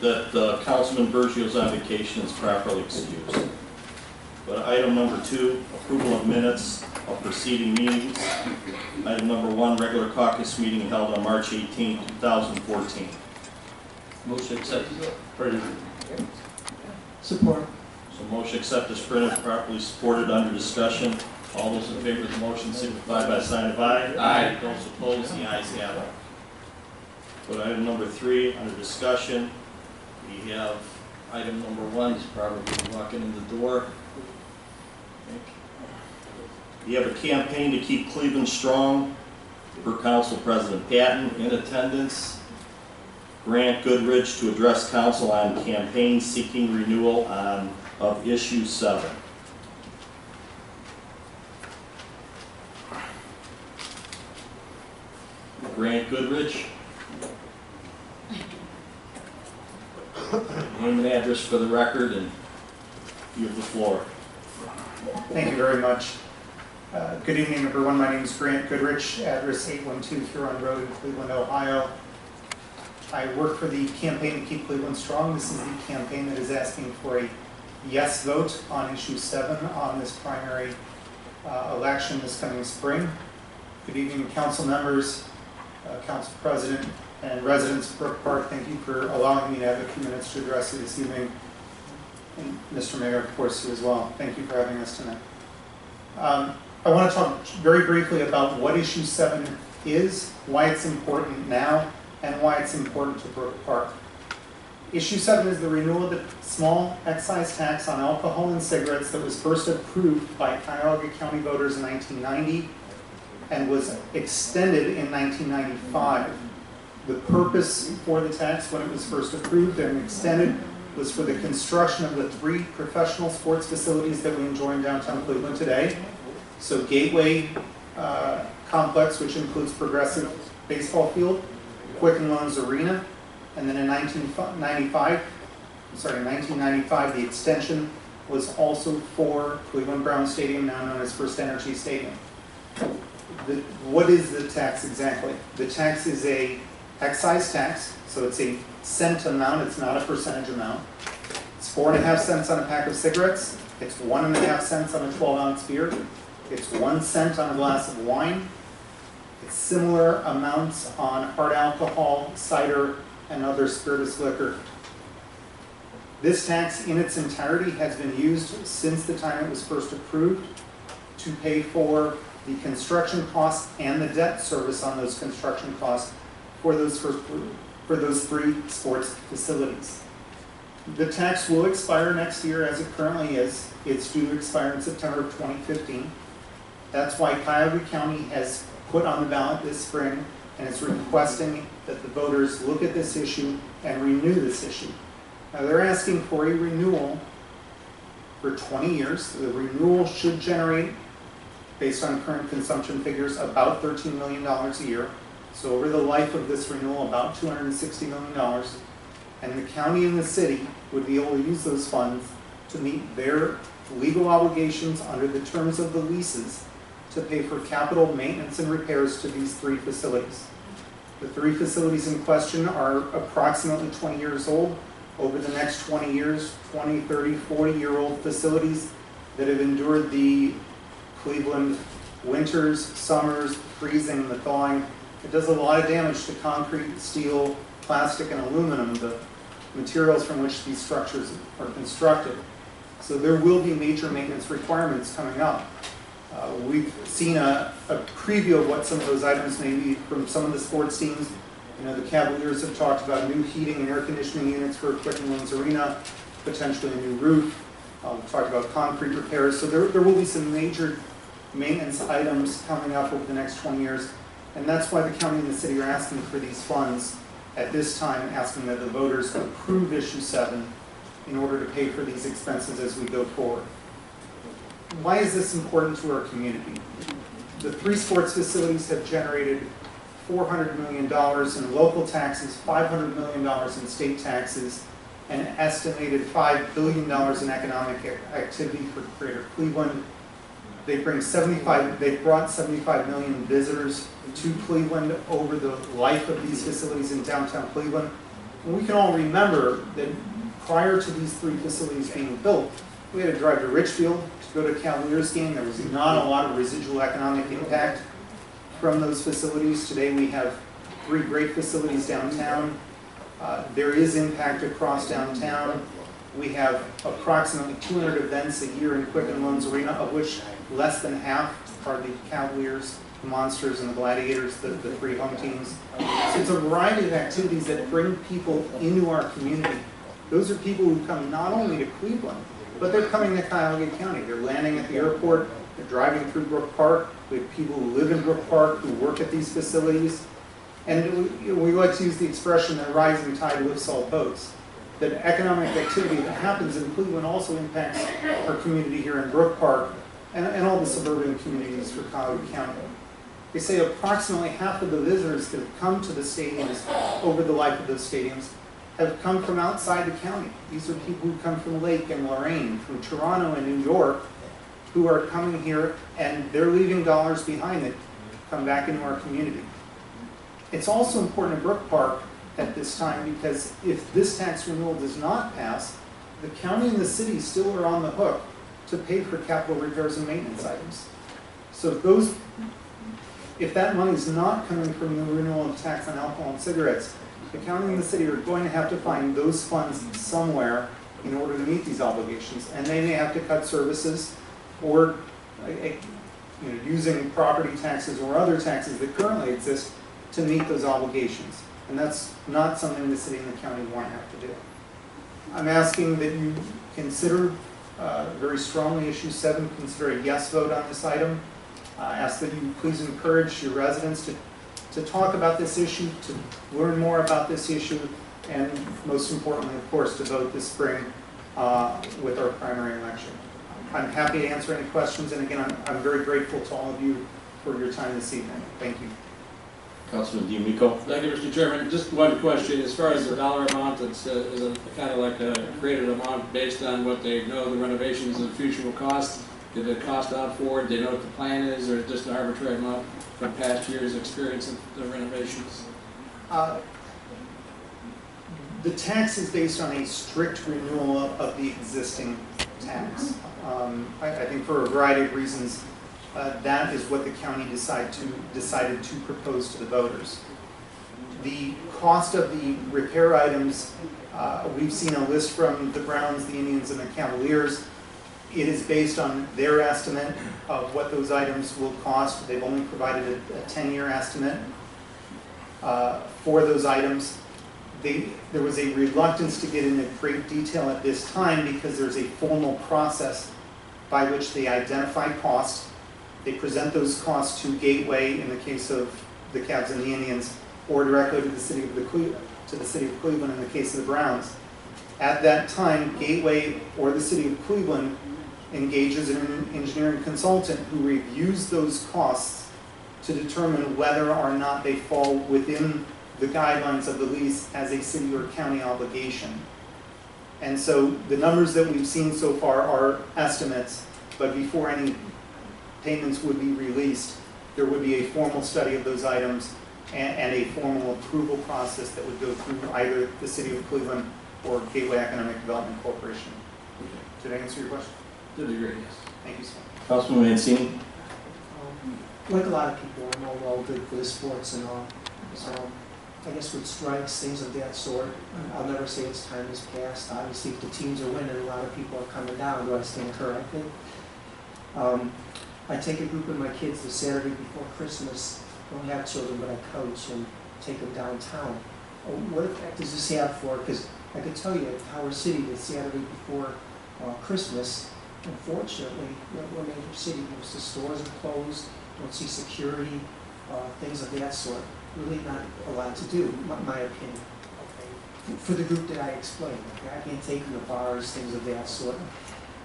that Councilman Bergio's on vacation is properly excused. But item number 2, approval of minutes of preceding meetings. Item number 1, regular caucus meeting held on March 18, 2014. Motion accepted. Printed. Support. So motion accepted is printed, properly supported, under discussion. All those in favor of the motion signify by a sign of aye. Aye. Those opposed, the ayes have it. But item number 3, under discussion, we have item number 1, he's probably walking in the door. We have a campaign to keep Cleveland strong. Per Council President Patton in attendance. Grant Goodrich to address Council on campaign seeking renewal of issue 7. Grant Goodrich. Name and address for the record, and you have the floor. Thank you very much. Good evening, everyone. My name is Grant Goodrich, address 812 Huron Road in Cleveland, Ohio. I work for the Campaign to Keep Cleveland Strong. This is the campaign that is asking for a yes vote on issue 7 on this primary election this coming spring. Good evening, council members, council president, and residents of Brook Park. Thank you for allowing me to have a few minutes to address you this evening. And Mr. Mayor, of course, you as well. Thank you for having us tonight. I want to talk very briefly about what issue 7 is, why it's important now, and why it's important to Brook Park. Issue 7 is the renewal of the small excise tax on alcohol and cigarettes that was first approved by Cuyahoga County voters in 1990 and was extended in 1995. The purpose for the tax when it was first approved and extended was for the construction of the 3 professional sports facilities that we enjoy in downtown Cleveland today. So Gateway Complex, which includes Progressive Baseball Field, Quicken Loans Arena, and then in 1995, the extension was also for Cleveland Brown Stadium, now known as First Energy Stadium. What is the tax exactly? The tax is a excise tax, so it's a cent amount, it's not a percentage amount. It's 4.5 cents on a pack of cigarettes, it's 1.5 cents on a 12-ounce beer, it's 1 cent on a glass of wine, it's similar amounts on hard alcohol, cider, and other spirituous liquor. This tax in its entirety has been used since the time it was first approved to pay for the construction costs and the debt service on those construction costs for those 3 sports facilities. The tax will expire next year as it currently is. It's due to expire in September of 2015. That's why Cuyahoga County has put on the ballot this spring and is requesting that the voters look at this issue and renew this issue. Now they're asking for a renewal for 20 years. The renewal should generate, based on current consumption figures, about $13 million a year. So over the life of this renewal, about $260 million. And the county and the city would be able to use those funds to meet their legal obligations under the terms of the leases to pay for capital maintenance and repairs to these 3 facilities. The 3 facilities in question are approximately 20 years old. Over the next 20 years, 20, 30, 40-year-old facilities that have endured the Cleveland winters, summers, freezing, and the thawing. It does a lot of damage to concrete, steel, plastic, and aluminum, the materials from which these structures are constructed. So there will be major maintenance requirements coming up. We've seen a preview of what some of those items may be from some of the sports teams. You know, the Cavaliers have talked about new heating and air conditioning units for Quicken Loans Arena, potentially a new roof. We've talked about concrete repairs. So there will be some major maintenance items coming up over the next 20 years. And that's why the county and the city are asking for these funds at this time, asking that the voters approve issue 7 in order to pay for these expenses as we go forward. Why is this important to our community? The 3 sports facilities have generated $400 million in local taxes, $500 million in state taxes, and an estimated $5 billion in economic activity for Greater Cleveland. They brought 75 million visitors to Cleveland over the life of these facilities in downtown Cleveland. And we can all remember that prior to these three facilities being built, we had to drive to Richfield to go to a Cavaliers game. There was not a lot of residual economic impact from those facilities. Today we have 3 great facilities downtown. There is impact across downtown. We have approximately 200 events a year in Quicken Loans Arena, of which less than half are the Cavaliers, the Monsters, and the Gladiators, the 3 home teams. So it's a variety of activities that bring people into our community. Those are people who come not only to Cleveland, but they're coming to Cuyahoga County. They're landing at the airport, they're driving through Brook Park. We have people who live in Brook Park who work at these facilities. And we like to use the expression that rising tide lifts all boats. That economic activity that happens in Cleveland also impacts our community here in Brook Park and all the suburban communities for Cuyahoga County. They say approximately half of the visitors that have come to the stadiums over the life of those stadiums have come from outside the county. These are people who come from Lake and Lorraine, from Toronto and New York, who are coming here and they're leaving dollars behind that come back into our community. It's also important in Brook Park at this time because if this tax renewal does not pass, the county and the city still are on the hook to pay for capital repairs and maintenance items. So if that money is not coming from the renewal of tax on alcohol and cigarettes, the county and the city are going to have to find those funds somewhere in order to meet these obligations. And they may have to cut services or using property taxes or other taxes that currently exist to meet those obligations. And that's not something the city and the county want to have to do. I'm asking that you consider very strongly issue 7, consider a yes vote on this item. I ask that you please encourage your residents to talk about this issue, to learn more about this issue, and most importantly, of course, to vote this spring with our primary election. I'm happy to answer any questions, and again, I'm very grateful to all of you for your time this evening. Thank you. Councilman DiMico. Thank you, Mr. Chairman. Just one question. As far as the dollar amount, it's is a kind of like a created amount based on what they know the renovations in the future will cost. Did it cost out forward? Do they know what the plan is, or just an arbitrary amount from past years' experience of the renovations? The tax is based on a strict renewal of the existing tax. I think for a variety of reasons, that is what the county decided to propose to the voters. The cost of the repair items, we've seen a list from the Browns, the Indians, and the Cavaliers. It is based on their estimate of what those items will cost. They've only provided a 10-year estimate for those items. There was a reluctance to get into great detail at this time because there's a formal process by which they identify costs. They present those costs to Gateway in the case of the Cavs and the Indians, or directly to the city of Cleveland in the case of the Browns. At that time, Gateway or the city of Cleveland engages an engineering consultant who reviews those costs to determine whether or not they fall within the guidelines of the lease as a city or county obligation. And so the numbers that we've seen so far are estimates, but before any payments would be released, there would be a formal study of those items and a formal approval process that would go through either the city of Cleveland or Gateway Economic Development Corporation. Did I answer your question? To a degree, yes. Thank you, sir. Councilman Mancini. Like a lot of people, I'm all well good for the sports and all. So I guess with strikes, things of that sort, I'll never say its time has passed. Obviously, if the teams are winning, a lot of people are coming down. Do I stand corrected? I take a group of my kids the Saturday before Christmas. I don't have children, but I coach and take them downtown. What effect does this have for? Because I could tell you at Howard City the Saturday before Christmas, unfortunately, we're a major city. Most of the stores are closed. Don't see security, things of that sort. Really not a lot to do, my opinion. Okay. For the group that I explained, okay? I can't take them to bars, things of that sort.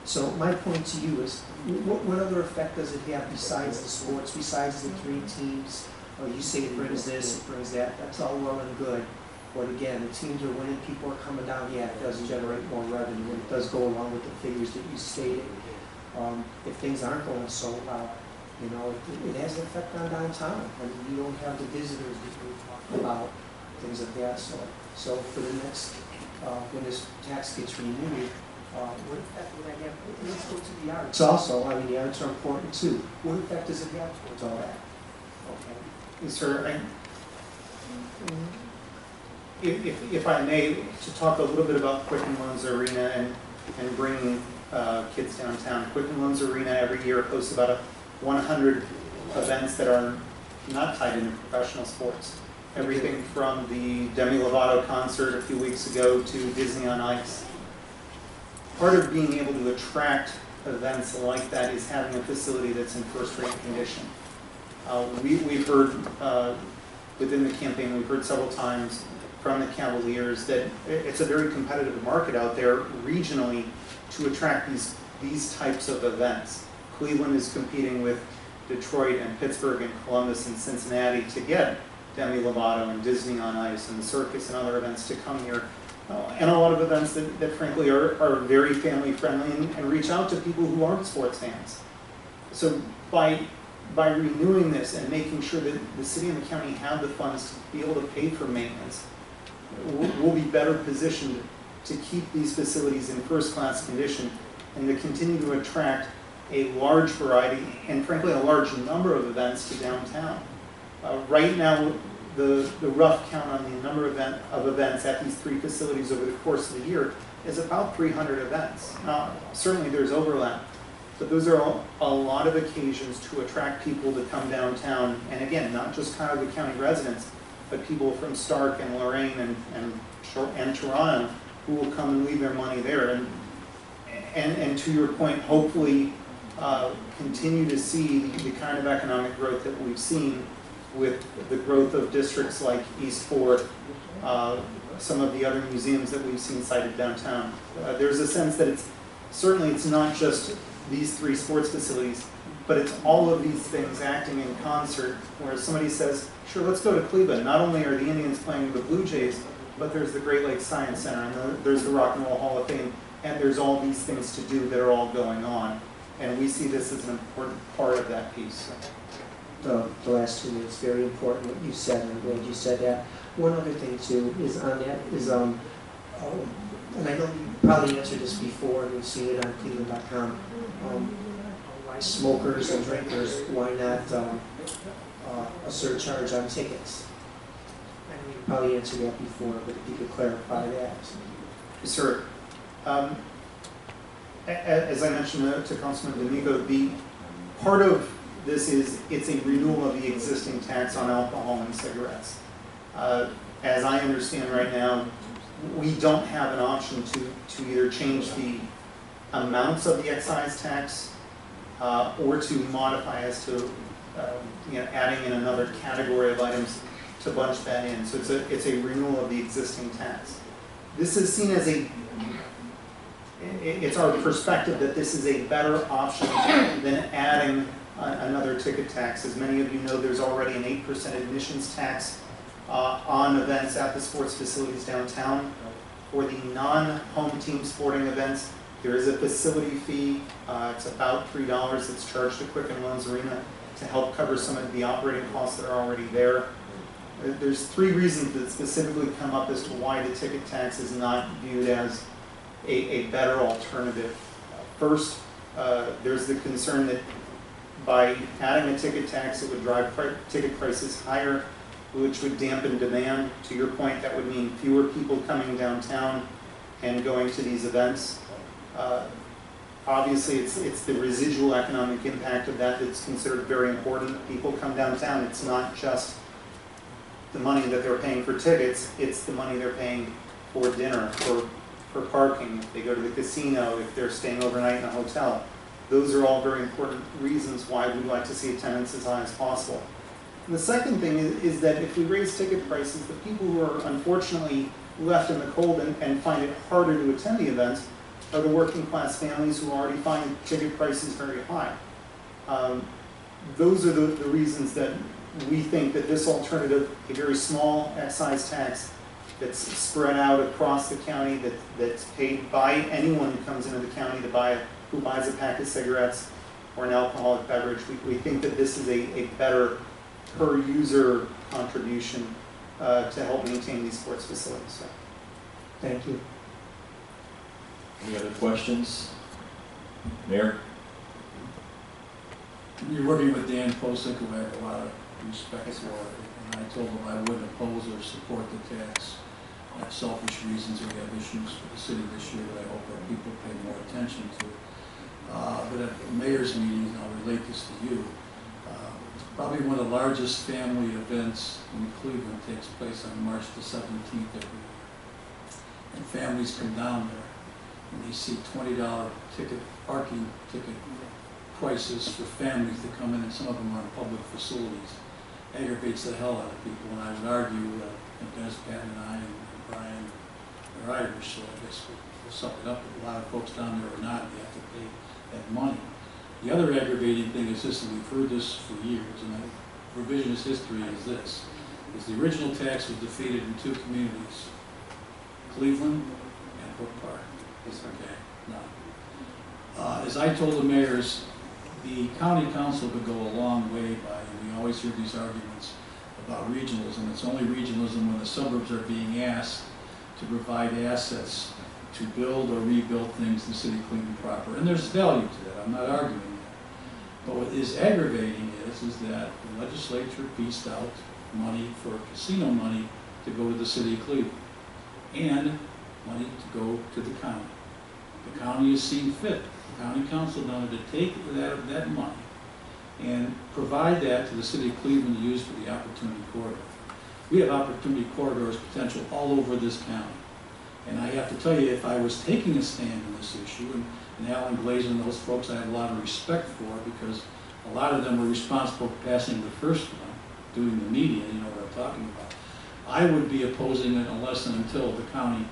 So my point to you is, what other effect does it have besides the sports, besides the 3 teams? You say it brings this, it brings that. That's all well and good. But again, the teams are winning, people are coming down. Yeah, it does generate more revenue. It does go along with the figures that you stated. If things aren't going so well, it has an effect on downtown. I mean, you don't have the visitors that we talked about. things of that sort. So for the next, when this tax gets renewed, what effect will that have? Let's go to the arts also. I mean, the arts are important too. What effect does it have towards all that? Okay. Yes, sir. If I may, to talk a little bit about Quicken Loans Arena and bringing kids downtown. Quicken Loans Arena every year hosts about 100 events that are not tied into professional sports. Everything from the Demi Lovato concert a few weeks ago to Disney on Ice. Part of being able to attract events like that is having a facility that's in first-rate condition. We've heard within the campaign, we've heard several times from the Cavaliers that it's a very competitive market out there regionally to attract these types of events. Cleveland is competing with Detroit and Pittsburgh and Columbus and Cincinnati to get Demi Lovato and Disney on Ice and the circus and other events to come here. And a lot of events that frankly are very family friendly and reach out to people who aren't sports fans. So by renewing this and making sure that the city and the county have the funds to be able to pay for maintenance, we'll be better positioned to keep these facilities in first-class condition and to continue to attract a large variety and frankly a large number of events to downtown. Right now, the rough count on the number of events at these three facilities over the course of the year is about 300 events. Now, certainly there's overlap, but those are a lot of occasions to attract people to come downtown, and again, not just Cuyahoga County residents, but people from Stark and Lorraine and Toronto who will come and leave their money there. And to your point, hopefully continue to see the kind of economic growth that we've seen with the growth of districts like East Fourth, some of the other museums that we've seen cited downtown. There's a sense that it's not just these three sports facilities, but it's all of these things acting in concert, where somebody says, sure, let's go to Cleveland. Not only are the Indians playing the Blue Jays, but there's the Great Lakes Science Center, and there's the Rock and Roll Hall of Fame, and there's all these things to do that are all going on. And we see this as an important part of that piece. The last 2 minutes, very important what you said, and I'm glad you said that. One other thing too is on that is, and I know you probably answered this before, and we've seen it on Cleveland.com, why smokers and drinkers, why not a surcharge on tickets? I know you probably answered that before, but if you could clarify that. Sir, as I mentioned to Councilman D'Amico, the part of this is it's a renewal of the existing tax on alcohol and cigarettes. As I understand right now, we don't have an option to either change the amounts of the excise tax or to modify as to adding in another category of items to bunch that in. So it's a renewal of the existing tax. This is seen as it's our perspective that this is a better option than adding another ticket tax. As many of you know, there's already an 8% admissions tax on events at the sports facilities downtown. For the non-home team sporting events, there is a facility fee. It's about $3 that's charged to Quicken Loans Arena to help cover some of the operating costs that are already there. There's 3 reasons that specifically come up as to why the ticket tax is not viewed as a better alternative. First, there's the concern that by adding a ticket tax, it would drive ticket prices higher, which would dampen demand. To your point, that would mean fewer people coming downtown and going to these events. Obviously, it's the residual economic impact of that that's considered very important. People come downtown, it's not just the money that they're paying for tickets, it's the money they're paying for dinner, for parking, if they go to the casino, if they're staying overnight in a hotel. Those are all very important reasons why we'd like to see attendance as high as possible. And the second thing is that if we raise ticket prices, the people who are unfortunately left in the cold and find it harder to attend the events are the working class families who already find ticket prices very high. Those are the reasons that we think that this alternative, a very small excise tax that's spread out across the county, that's paid by anyone who comes into the county who buys a pack of cigarettes or an alcoholic beverage, we think that this is a better per user contribution to help maintain these sports facilities. So, Thank you. Any other questions? Mayor? You're working with Dan Posick, who I have a lot of respect for, and I told him I wouldn't oppose or support the tax. I have selfish reasons, we have issues for the city this year that I hope that people pay more attention to. But at the mayor's meeting, and I'll relate this to you, probably one of the largest family events in Cleveland takes place on March the 17th every year. And families come down there, and they see $20 parking ticket prices for families to come in, and some of them are in public facilities. Aggravates the hell out of people, and I would argue, Dennis, Pat, and I, and Brian are Irish, so I guess we'll suck it up. But a lot of folks down there are not, they have to pay that money. The other aggravating thing is this, and we've heard this for years, and revisionist history is this, is the original tax was defeated in two communities, Cleveland and Brook Park. Okay, now, as I told the mayors, the county council could go a long way by, and we always hear these arguments about regionalism. It's only regionalism when the suburbs are being asked to provide assets to build or rebuild things in the city of Cleveland proper. And there's value to that, I'm not arguing that. But what is aggravating is that the legislature pieced out money for casino money to go to the city of Cleveland and money to go to the county. The county has seen fit, the county council down there, to take that money and provide that to the city of Cleveland to use for the opportunity corridor. We have opportunity corridors potential all over this county. And I have to tell you, if I was taking a stand in this issue, and Alan Glazer and those folks I have a lot of respect for, because a lot of them were responsible for passing the first one, doing the media, you know what I'm talking about. I would be opposing it unless and until the county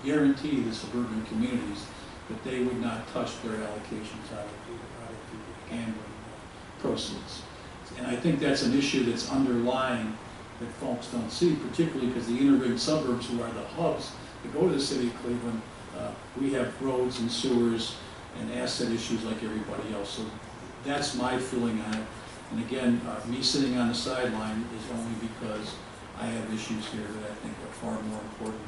guaranteed the suburban communities that they would not touch their allocations out of the gambling proceeds. And I think that's an issue that's underlying that folks don't see, particularly because the inner-ring suburbs, who are the hubs that go to the city of Cleveland, we have roads and sewers and asset issues like everybody else. So that's my feeling on it. And again, me sitting on the sideline is only because I have issues here that I think are far more important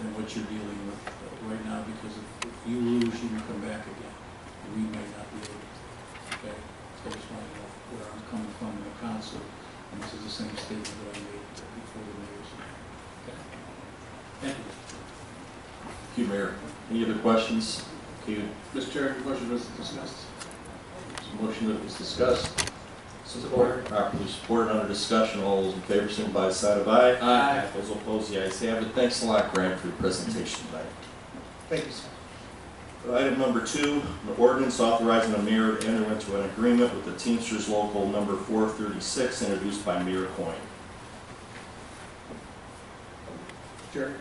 than what you're dealing with right now, because if you lose, you can come back again. And we may not be able to. Okay? So I just want to know where I'm coming from in the council. And this is the same statement that I made before the mayor's meeting. Okay? Thank you. Thank you, Mayor. Any other questions? Okay. Mr. Chair, the motion was discussed. There's a motion that was discussed. Support. Properly supported under discussion. All those in favor, signify by the side of aye. Aye. Those opposed, the ayes have it. Thanks a lot, Grant, for your presentation tonight. thank you, sir. Item number 2, an ordinance authorizing the mayor to enter into an agreement with the Teamsters Local number 436, introduced by Mayor Coyne. Chair,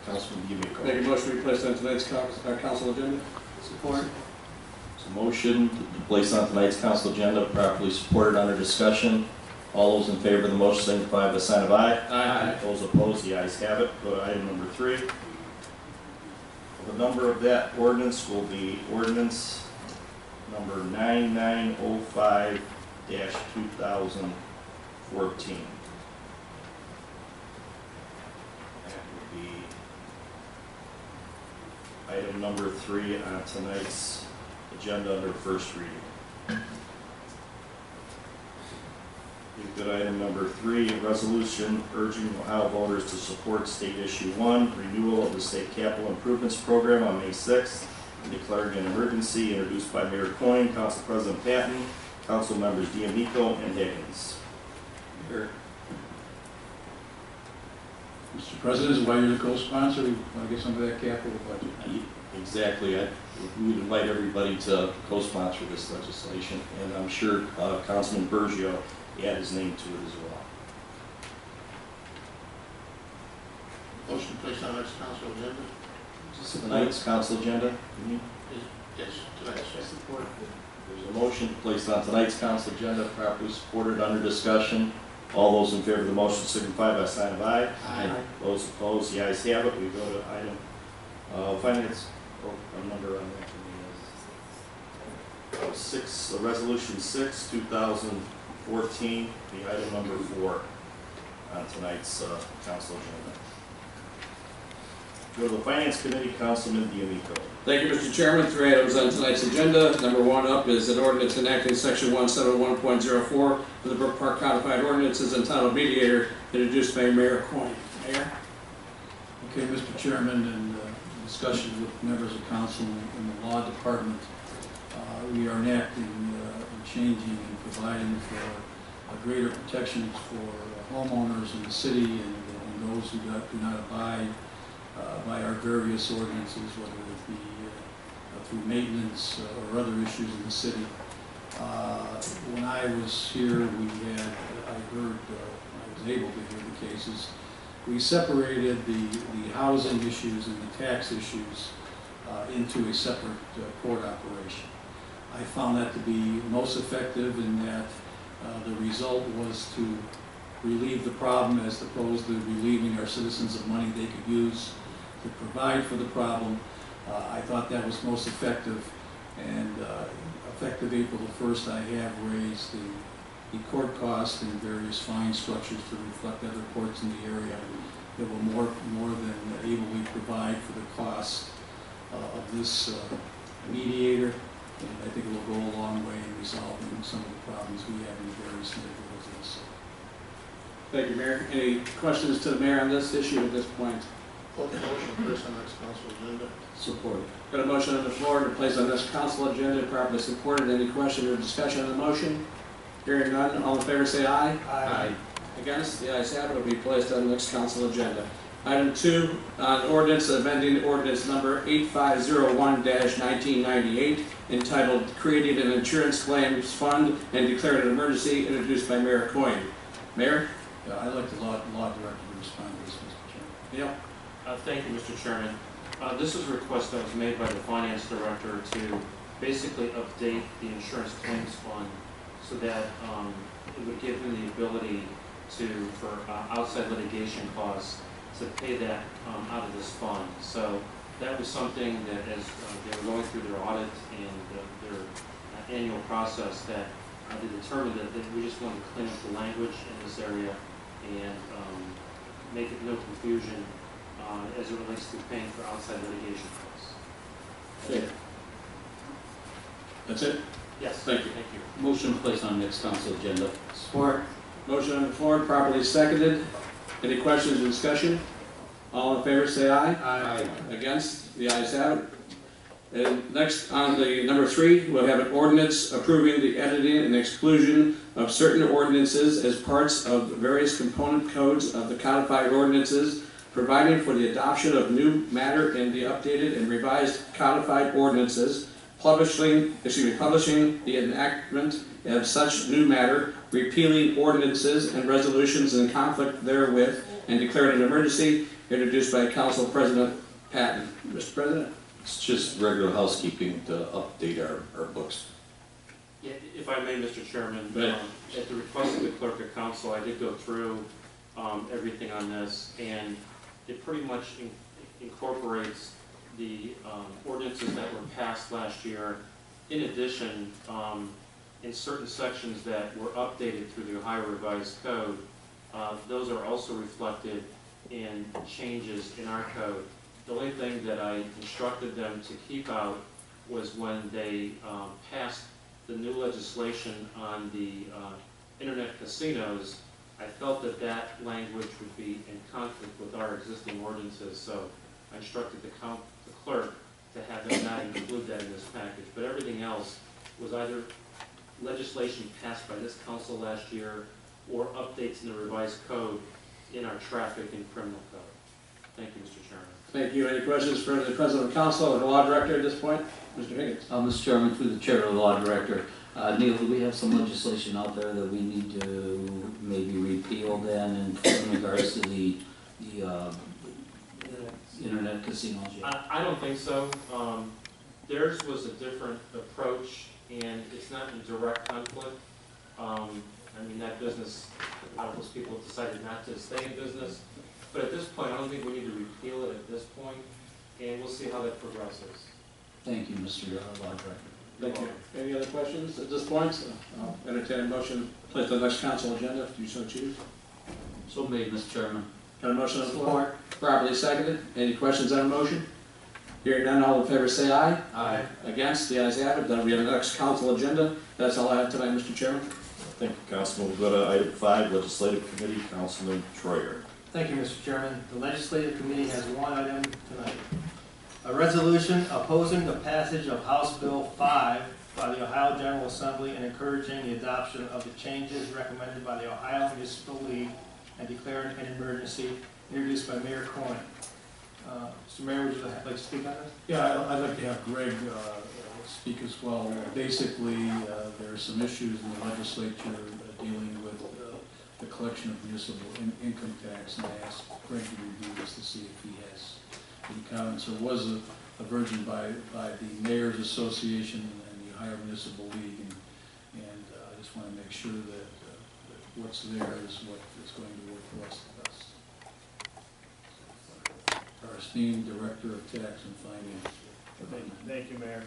Councilman, give me a call. make a motion to place on tonight's council agenda. Support. There's a motion to place on tonight's council agenda, properly supported under discussion. All those in favor of the motion signify by the sign of aye. Aye. Those opposed, the ayes have it. Go to item number 3. The number of that ordinance will be ordinance number 9905-2014. That will be item number 3 on tonight's agenda under first reading. We've got item number 3, a resolution urging Ohio voters to support State Issue 1, renewal of the State Capital Improvements Program on May 6th, and declaring an emergency, introduced by Mayor Coyne, Council President Patton, Council members D'Amico and Higgins. Mayor. Mr. President, while you're the co-sponsor, we want to get some of that capital budget. Exactly. We would invite everybody to co-sponsor this legislation, and I'm sure Councilman Bergio add his name to it as well. Motion placed on tonight's council agenda? Tonight's council agenda? Yes, tonight's. Support. There's a motion placed on tonight's council agenda, properly supported under discussion. All those in favor of the motion signify by a sign of aye. Aye. Those opposed, the ayes have it. We go to item finance. Our number on that 6, resolution 6, 2014, the item number 4. on tonight's council agenda. Go to the Finance Committee, Councilman D'Amico. Thank you, Mr. Chairman. 3 items on tonight's agenda. Number 1 up is an ordinance enacting section 171.04 of the Brook Park Codified Ordinances entitled Mediator, introduced by Mayor Coyne. Mayor? Okay, Mr. Chairman, in discussions with members of council in the law department, we are enacting and changing and providing for greater protections for homeowners in the city and those who do not abide by our various ordinances, whether it be through maintenance or other issues in the city. When I was here, I was able to hear the cases. We separated the housing issues and the tax issues into a separate court operation. I found that to be most effective in that the result was to relieve the problem as opposed to relieving our citizens of money they could use to provide for the problem. I thought that was most effective, and effective April the 1st, I have raised the court costs and various fine structures to reflect other courts in the area that will more than ably provide for the cost of this mediator, and I think it will go a long way in resolving some of the problems we have in the various neighborhoods of the city. Thank you, Mayor. Any questions to the mayor on this issue at this point? Put the motion first on next council agenda. Support. Got a motion on the floor to place on this council agenda, properly supported. Any question or discussion on the motion? Hearing none, all in favor say aye. Aye. Against? The ayes have it. It will be placed on the next council agenda. Item 2, on ordinance amending ordinance number 8501-1998, entitled Creating an Insurance Claims Fund and Declaring an Emergency, introduced by Mayor Coyne. Mayor? Yeah, I'd like the law director to respond to this, Mr. Chairman. Yeah. Thank you, Mr. Chairman. This is a request that was made by the Finance Director to basically update the insurance claims fund so that it would give him the ability for outside litigation costs, to pay that out of this fund. So that was something that, as they were going through their audit and their annual process, that they determined that we just wanted to clean up the language in this area and make it no confusion as it relates to paying for outside litigation costs. Okay. That's it? Yes. Thank you. Thank you. Motion placed on next council agenda. Support. Motion on the floor, properly seconded. Any questions or discussion? All in favor say aye. Aye. Against? The ayes have it. And next, on the number 3, we'll have an ordinance approving the editing and exclusion of certain ordinances as parts of various component codes of the codified ordinances, providing for the adoption of new matter in the updated and revised codified ordinances, publishing the enactment of such new matter, repealing ordinances and resolutions in conflict therewith, and declaring an emergency, introduced by Council President Patton. Mr. President? It's just regular housekeeping to update our books. Yeah, if I may, Mr. Chairman, Right. at the request of the clerk of council, I did go through everything on this, and it pretty much incorporates the ordinances that were passed last year. In addition, in certain sections that were updated through the Ohio Revised Code, those are also reflected in changes in our code. The only thing that I instructed them to keep out was when they passed the new legislation on the internet casinos. I felt that that language would be in conflict with our existing ordinances, so I instructed the clerk to have them not include that in this package. But everything else was either legislation passed by this council last year or updates in the revised code in our traffic and criminal code. Thank you, Mr. Chairman. Thank you. Any questions for the President of Council or the Law Director at this point? Mr. Higgins. Mr. Chairman, through the chair of the law director, Neil, do we have some legislation out there that we need to maybe repeal then in regards to the internet casinos? I don't think so. Theirs was a different approach, and it's not in direct conflict. I mean, that business, a lot of those people have decided not to stay in business. But at this point, I don't think we need to repeal it at this point, and we'll see how that progresses. Thank you, Mr. Law Director. Thank you. Any other questions at this point? I'll entertain a motion placed on the next council agenda if you so choose. So made, Mr. Chairman. Got a motion on the floor? Properly seconded. Any questions on the motion? Hearing none, all in favor say aye. Aye. Against, the ayes have it. That'll be on the next council agenda. That's all I have tonight, Mr. Chairman. Thank you, Councilman. We'll go to item 5, Legislative Committee, Councilman Troyer. Thank you, Mr. Chairman. The Legislative Committee has one item tonight. A resolution opposing the passage of House Bill 5 by the Ohio General Assembly and encouraging the adoption of the changes recommended by the Ohio Municipal League and declaring an emergency, introduced by Mayor Coyne. Mr. Mayor, would you like to speak on this? Yeah, I'd like to have Greg speak as well. Basically, there are some issues in the legislature dealing with the collection of municipal income tax, and I asked Greg to review this to see if he has any comments. There was a version by the Mayor's Association and the Ohio Municipal League, and I just want to make sure that what's there is what is going to work for us the best. Our esteemed Director of Tax and Finance. Thank you, Mayor.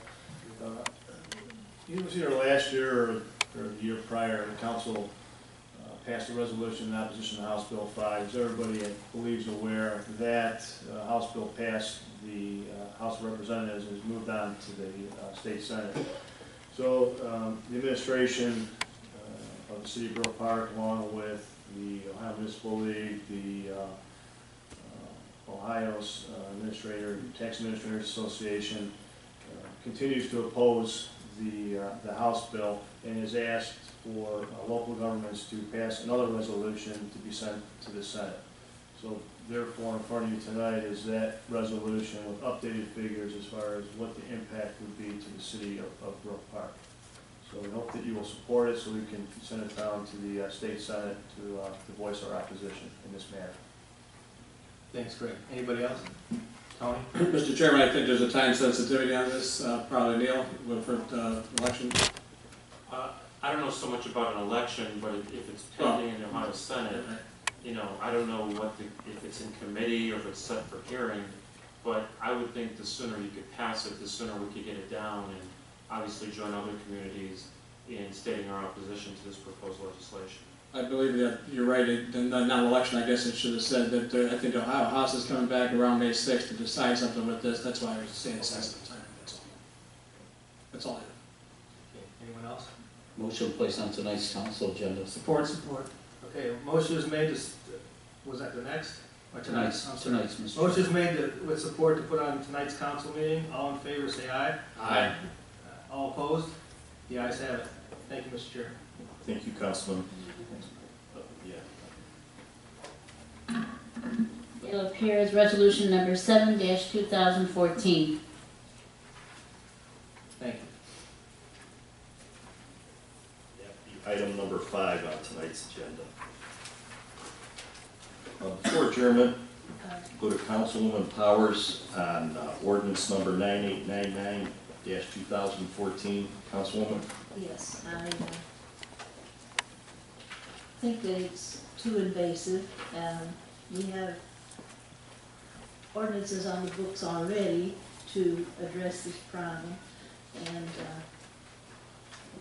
You was here last year or the year prior, the council passed a resolution in opposition to House Bill 5. As everybody, I believe, is aware, that House bill passed the House of Representatives and has moved on to the State Senate. So the administration of the City of Brook Park, along with the Ohio Municipal League, the Ohio's Tax Administrators Association, continues to oppose the House bill and has asked for local governments to pass another resolution to be sent to the Senate. So therefore, in front of you tonight is that resolution with updated figures as far as what the impact would be to the city of Brook Park. So we hope that you will support it so we can send it down to the State Senate to voice our opposition in this matter. Thanks, Greg. Anybody else? Tony? Mr. Chairman, I think there's a time sensitivity on this. Probably Neil, for election. I don't know so much about an election, but if it's pending in the Ohio Senate, you know, I don't know if it's in committee or if it's set for hearing, but I would think the sooner you could pass it, the sooner we could get it down and obviously join other communities in stating our opposition to this proposed legislation. I believe that you're right. Non-election, I guess it should have said that I think the Ohio House is coming back around May 6th to decide something with this. That's why I was saying sensitive time. That's all I have. Okay. Anyone else? Motion placed on tonight's council agenda. Support. Okay, motion is made to, was that the next? Or tonight's? I'm sorry. Tonight's, Mr. Motion is made with support to put on tonight's council meeting. All in favor, say aye. Aye. All opposed? The ayes have it. Thank you, Mr. Chair. Thank you, Councilman. It'll appear as resolution number 7-2014. Thank you. Item number 5 on tonight's agenda. Before adjournment, go to Councilwoman Powers on ordinance number 9899-2014. Councilwoman? Yes, I think that it's too invasive. We have ordinances on the books already to address this problem. And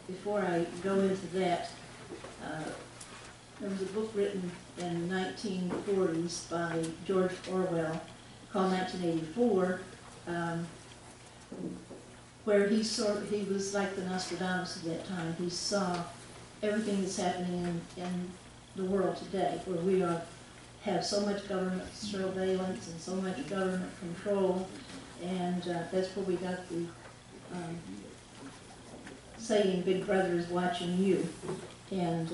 before I go into that, there was a book written in the 1940s by George Orwell called 1984, where he was like the Nostradamus of that time. He saw everything that's happening in the world today, where we have so much government surveillance and so much government control, and that's where we got the saying, Big Brother is watching you. And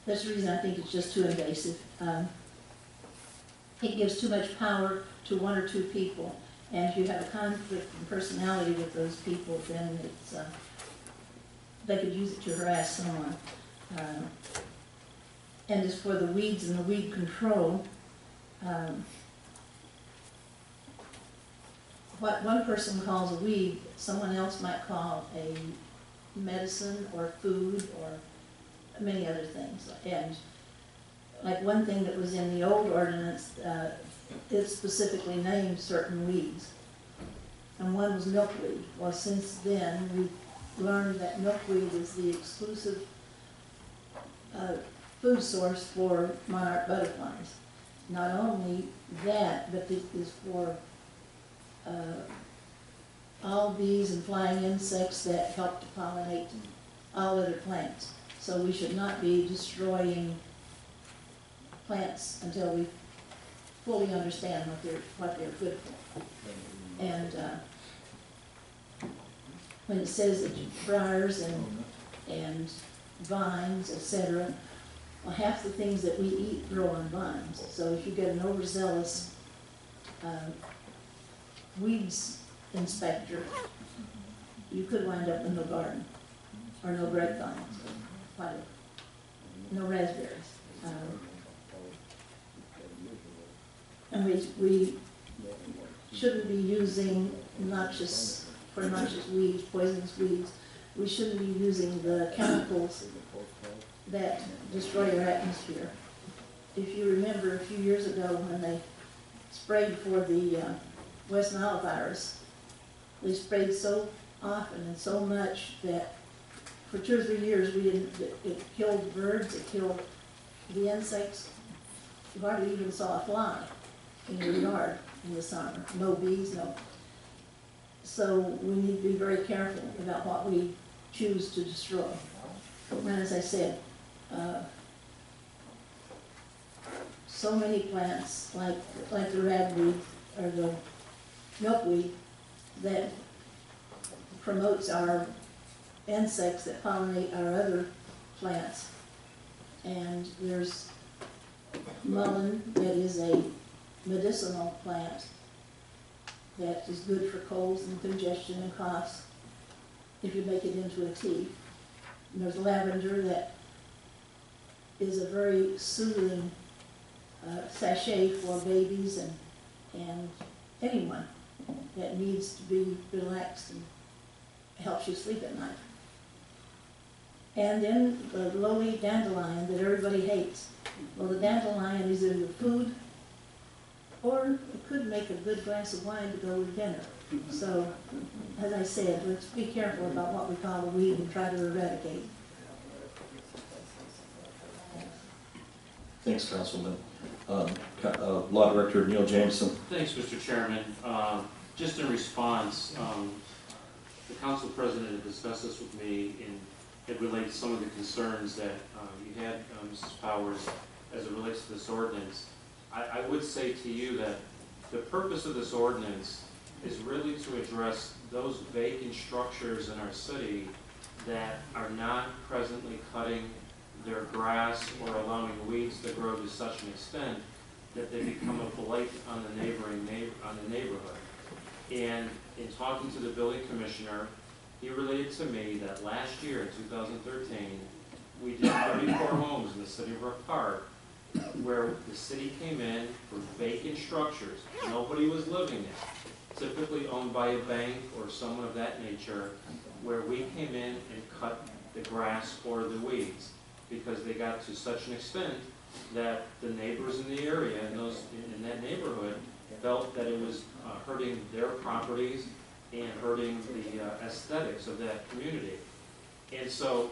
that's the reason I think it's just too invasive. It gives too much power to one or two people, and if you have a conflict in personality with those people, then it's they could use it to harass someone. And as for the weeds and the weed control, what one person calls a weed, someone else might call a medicine or food or many other things. And like one thing that was in the old ordinance, it specifically named certain weeds. And one was milkweed. Well, since then, we've learned that milkweed is the exclusive food source for monarch butterflies. Not only that, but it is for all bees and flying insects that help to pollinate all other plants. So we should not be destroying plants until we fully understand what they're good for. And when it says that briars and vines, etc., well, half the things that we eat grow on vines. So if you get an overzealous weeds inspector, you could wind up with no garden, or no grapevines, or whatever, no raspberries. And we shouldn't be using noxious weeds, poisonous weeds. We shouldn't be using the chemicals that destroy our atmosphere. If you remember a few years ago when they sprayed for the West Nile virus, they sprayed so often and so much that for 2 or 3 years it killed the birds, it killed the insects. You hardly even saw a fly in your yard in the summer. No bees, no. So we need to be very careful about what we choose to destroy. And as I said, so many plants, like the ragweed or the milkweed, that promotes our insects that pollinate our other plants. And there's mullein, that is a medicinal plant that is good for colds and congestion and coughs if you make it into a tea. And there's lavender, that is a very soothing sachet for babies and anyone that needs to be relaxed and helps you sleep at night. And then the lowly dandelion that everybody hates. Well, the dandelion is either food, or it could make a good glass of wine to go with dinner. So, as I said, let's be careful about what we call a weed and try to eradicate. Thanks, Councilman. Law Director Neil Jameson. Thanks, Mr. Chairman. Just in response, the council president had discussed this with me, and it relates to some of the concerns that you had, Mrs. Powers, as it relates to this ordinance. I would say to you that the purpose of this ordinance is really to address those vacant structures in our city that are not presently cutting their grass or allowing weeds to grow to such an extent that they become a blight on the neighborhood. And in talking to the building commissioner, he related to me that last year in 2013, we did 34 homes in the city of Brook Park where the city came in for vacant structures. Nobody was living there, typically owned by a bank or someone of that nature, where we came in and cut the grass or the weeds because they got to such an extent that the neighbors in the area, in that neighborhood, felt that it was hurting their properties and hurting the aesthetics of that community. And so,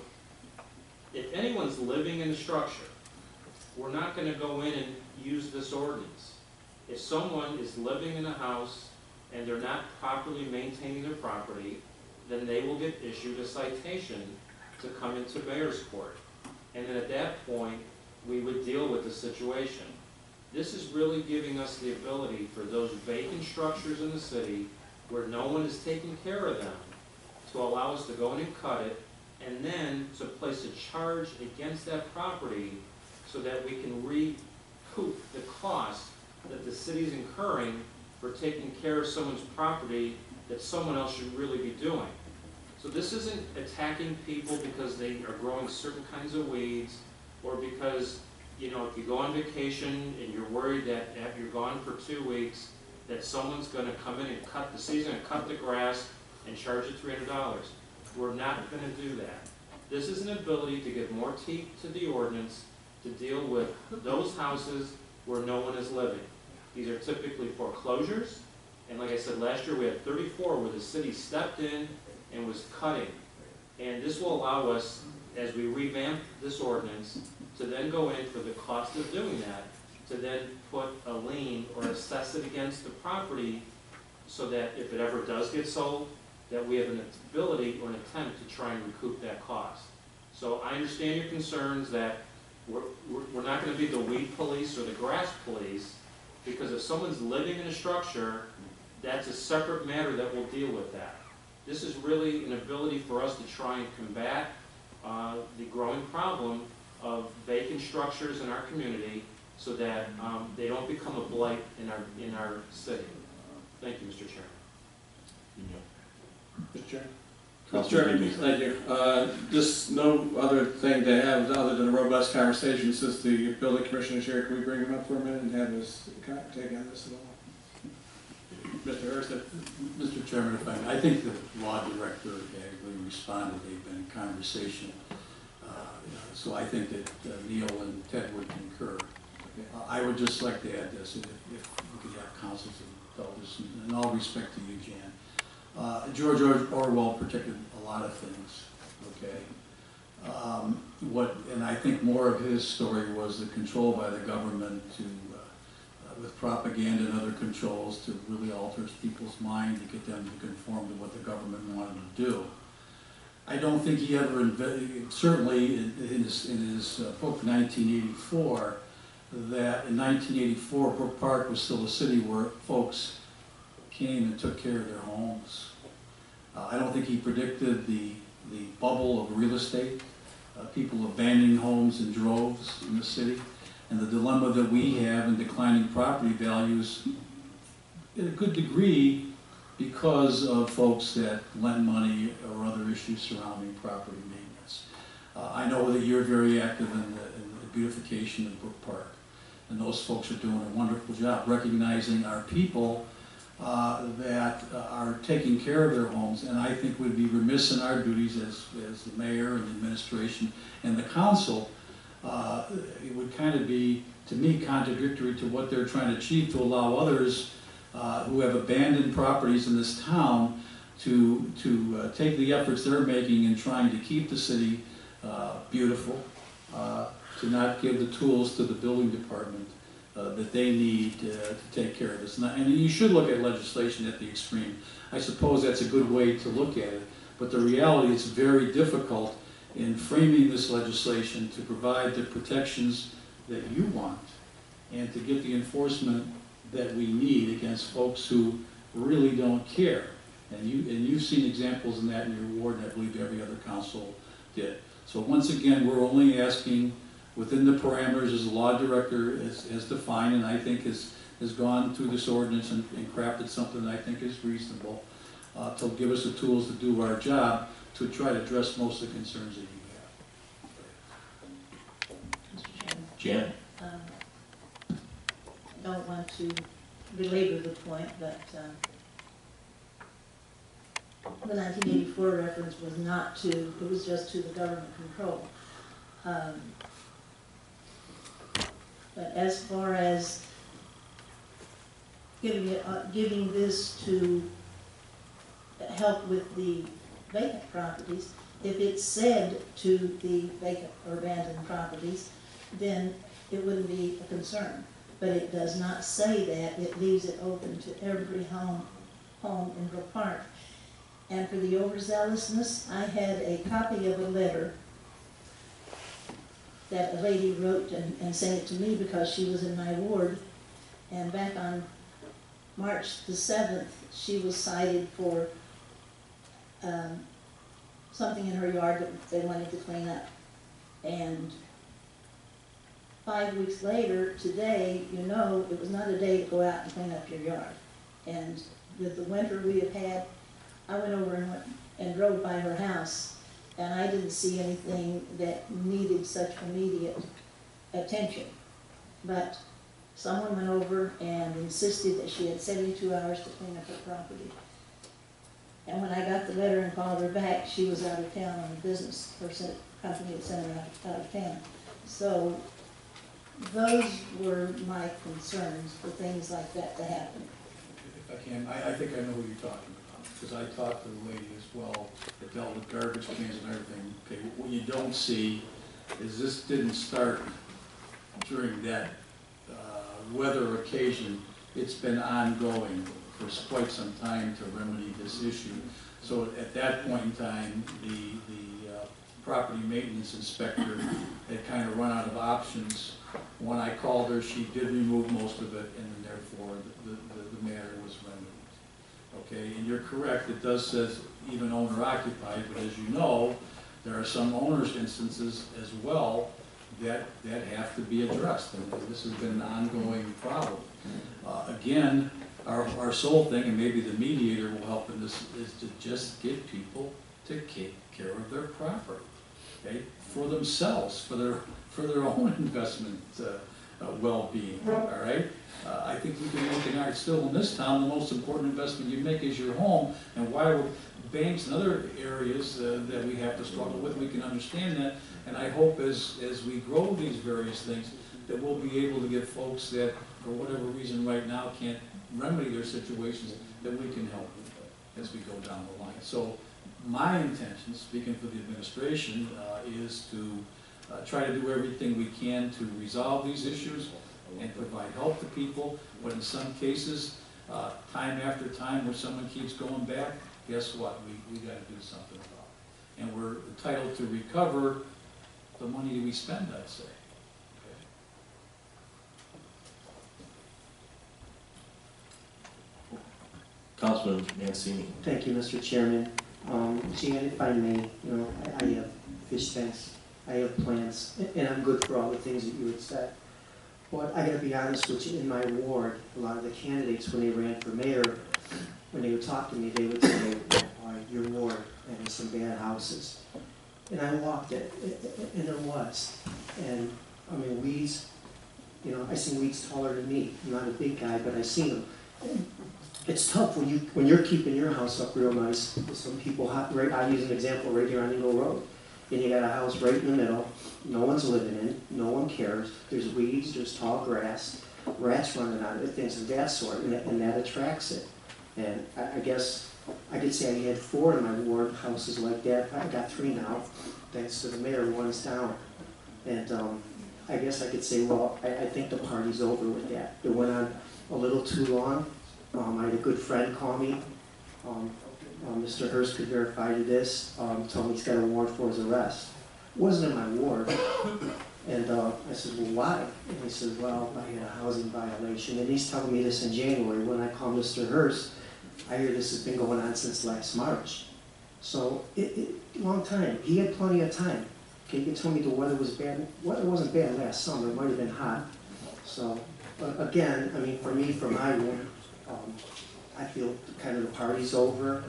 if anyone's living in the structure, we're not going to go in and use this ordinance. If someone is living in a house and they're not properly maintaining their property, then they will get issued a citation to come into mayor's court. And then at that point, we would deal with the situation. This is really giving us the ability for those vacant structures in the city where no one is taking care of them to allow us to go in and cut it, and then to place a charge against that property so that we can recoup the cost that the city's incurring for taking care of someone's property that someone else should really be doing. So this isn't attacking people because they are growing certain kinds of weeds, or because, you know, if you go on vacation and you're worried that after you're gone for 2 weeks, that someone's going to come in and cut the grass and charge you $300. We're not going to do that. This is an ability to give more teeth to the ordinance to deal with those houses where no one is living. These are typically foreclosures, and like I said, last year we had 34 where the city stepped in and was cutting. And this will allow us as we revamp this ordinance, to then go in for the cost of doing that, to then put a lien or assess it against the property so that if it ever does get sold, that we have an ability or an attempt to try and recoup that cost. So I understand your concerns that we're not gonna be the weed police or the grass police, because if someone's living in a structure, that's a separate matter that will deal with that. This is really an ability for us to try and combat the growing problem of vacant structures in our community so that they don't become a blight in our city. Thank you, Mr. Chairman. Mr. Chairman? Councilor Chairman, Bebe. thank you. Just no other thing to have other than a robust conversation. Since the building commissioner is here, can we bring him up for a minute and have this take on this at all? Mr. Hurst? Mr. Chairman, if I may, I think the law director adequately responded. They've been in conversation. So I think that Neil and Ted would concur. I would just like to add this, if we could have council's indulgence, and in all respect to you, Jan. George Orwell protected a lot of things, okay? And I think more of his story was the control by the government to, with propaganda and other controls, to really alter people's mind, to get them to conform to what the government wanted to do. I don't think he ever, certainly in his book 1984, that in 1984 Brook Park was still a city where folks came and took care of their homes. I don't think he predicted the bubble of real estate, people abandoning homes in droves in the city, and the dilemma that we have in declining property values in a good degree because of folks that lend money or other issues surrounding property maintenance. I know that you're very active in the beautification of Brook Park, and those folks are doing a wonderful job recognizing our people that are taking care of their homes, and I think we'd be remiss in our duties as the mayor and the administration and the council. It would kind of be, to me, contradictory to what they're trying to achieve, to allow others who have abandoned properties in this town to take the efforts they're making in trying to keep the city beautiful, to not give the tools to the building department that they need to take care of this. And you should look at legislation at the extreme. I suppose that's a good way to look at it, but the reality is very difficult in framing this legislation to provide the protections that you want and to get the enforcement that we need against folks who really don't care. And you've seen examples in that in your ward, and I believe every other council did. So once again, we're only asking within the parameters as the law director has defined, and I think has gone through this ordinance and crafted something that I think is reasonable to give us the tools to do our job to try to address most of the concerns that you have. Mr. Chairman. Jan? I don't want to belabor the point, but the 1984 reference was not to, it was just to the government control. But as far as giving this to help with the vacant properties, if it's said to the vacant or abandoned properties, then it wouldn't be a concern. But it does not say that. It leaves it open to every home in Brook Park. And for the overzealousness, I had a copy of a letter that a lady wrote and sent it to me because she was in my ward. And back on March the 7th, she was cited for something in her yard that they wanted to clean up. And 5 weeks later, today, you know, it was not a day to go out and clean up your yard. And with the winter we have had, I went over and drove by her house, and I didn't see anything that needed such immediate attention. But someone went over and insisted that she had 72 hours to clean up her property. And when I got the letter and called her back, she was out of town on a business, her company had sent her out of town. So those were my concerns for things like that to happen. If I can, I think I know what you're talking about. because I talked to the lady as well, that dealt with garbage cans and everything. Okay, what you don't see is this didn't start during that weather occasion. It's been ongoing for quite some time to remedy this issue. So at that point in time, the property maintenance inspector had kind of run out of options. When I called her, she did remove most of it, and therefore the matter was remedied. Okay, and you're correct, it does says even owner occupied, but as you know, there are some owners instances as well that have to be addressed, and this has been an ongoing problem. Again, our sole thing, and maybe the mediator will help in this, is to just get people to take care of their property, okay, for themselves, for their own investment well-being. All right, I think we can look at still in this town, the most important investment you make is your home, and why would banks and other areas that we have to struggle with, we can understand that, and I hope as we grow these various things that we'll be able to get folks that for whatever reason right now can't remedy their situations, that we can help as we go down the line. So my intention, speaking for the administration, is to try to do everything we can to resolve these issues and provide help to people, but in some cases, time after time where someone keeps going back, guess what? We got to do something about it. And we're entitled to recover the money that we spend, I'd say. Councilman Mancini. Thank you, Mr. Chairman. Jan, if I may, I have fish tanks, I have plants, and I'm good for all the things that you had said. But I gotta be honest with you, in my ward, a lot of the candidates, when they ran for mayor, when they would talk to me, they would say, your ward, and there's some bad houses. And I walked it, and there was. And, I mean, weeds, I seen weeds taller than me. I'm not a big guy, but I seen them. And it's tough when you're keeping your house up real nice. Some people, I use an example right here on Eagle Road. And you got a house right in the middle, no one's living in, no one cares. There's weeds, there's tall grass, rats running out of it, things of that sort, and that attracts it. And I guess I could say I had 4 in my ward houses like that. I got 3 now, thanks to the mayor. One's down. And I guess I could say, well, I think the party's over with that. It went on a little too long. I had a good friend call me. Mr. Hurst could verify to this. Told me he's got a warrant for his arrest. It wasn't in my ward. And I said, well, why? And he said, well, I had a housing violation. And he's telling me this in January. When I call Mr. Hurst, I hear this has been going on since last March. So, long time. He had plenty of time. Okay, you can tell me the weather was bad. Weather wasn't bad last summer. It might have been hot. So, again, I mean, for me, for my ward, I feel kind of the party's over.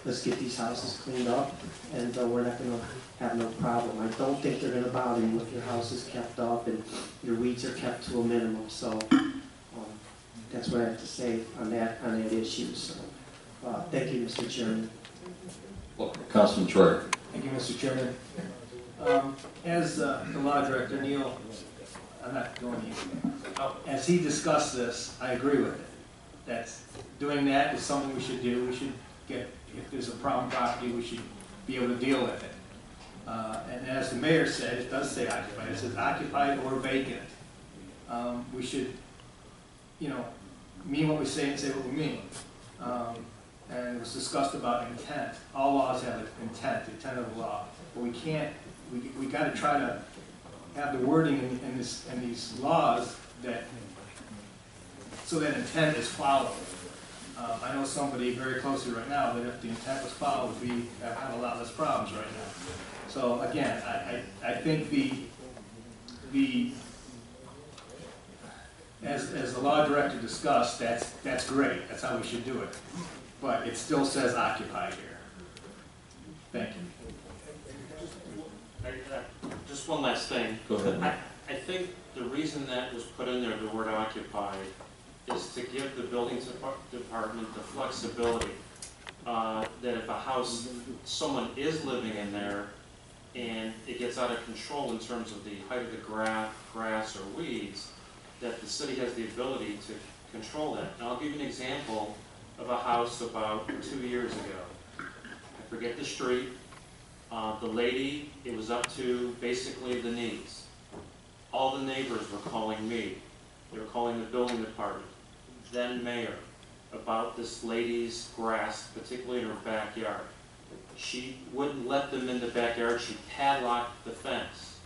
Let's get these houses cleaned up, and we're not going to have no problem. I don't think they're going to bother you if your house is kept up and your weeds are kept to a minimum. So that's what I have to say on that issue. So thank you, Mr. Chairman. Well, Councilman Troy. Thank you, Mr. Chairman. As the law director, Neil, I'm not going to you. As he discussed this, I agree with it. Doing that is something we should do. We should get, if there's a problem property, we should be able to deal with it. And as the mayor said, it does say occupied. It says occupied or vacant. We should, mean what we say and say what we mean. And it was discussed about intent. All laws have an intent, the intent of the law. But we can't, we got to try to have the wording in these laws that, so that intent is followed. I know somebody very closely right now that if the intent was followed, we have a lot less problems right now. So again, I think as the law director discussed, that's great. That's how we should do it. But it still says occupied here. Thank you. Just one last thing. Go ahead. I think the reason that was put in there, the word occupied, is to give the building department the flexibility that if a house, someone is living in there and it gets out of control in terms of the height of the grass or weeds, that the city has the ability to control that. And I'll give you an example of a house about 2 years ago. I forget the street. The lady, it was up to basically the knees. All the neighbors were calling me. They were calling the building department, then mayor, about this lady's grass, particularly in her backyard. She wouldn't let them in the backyard. She padlocked the fence.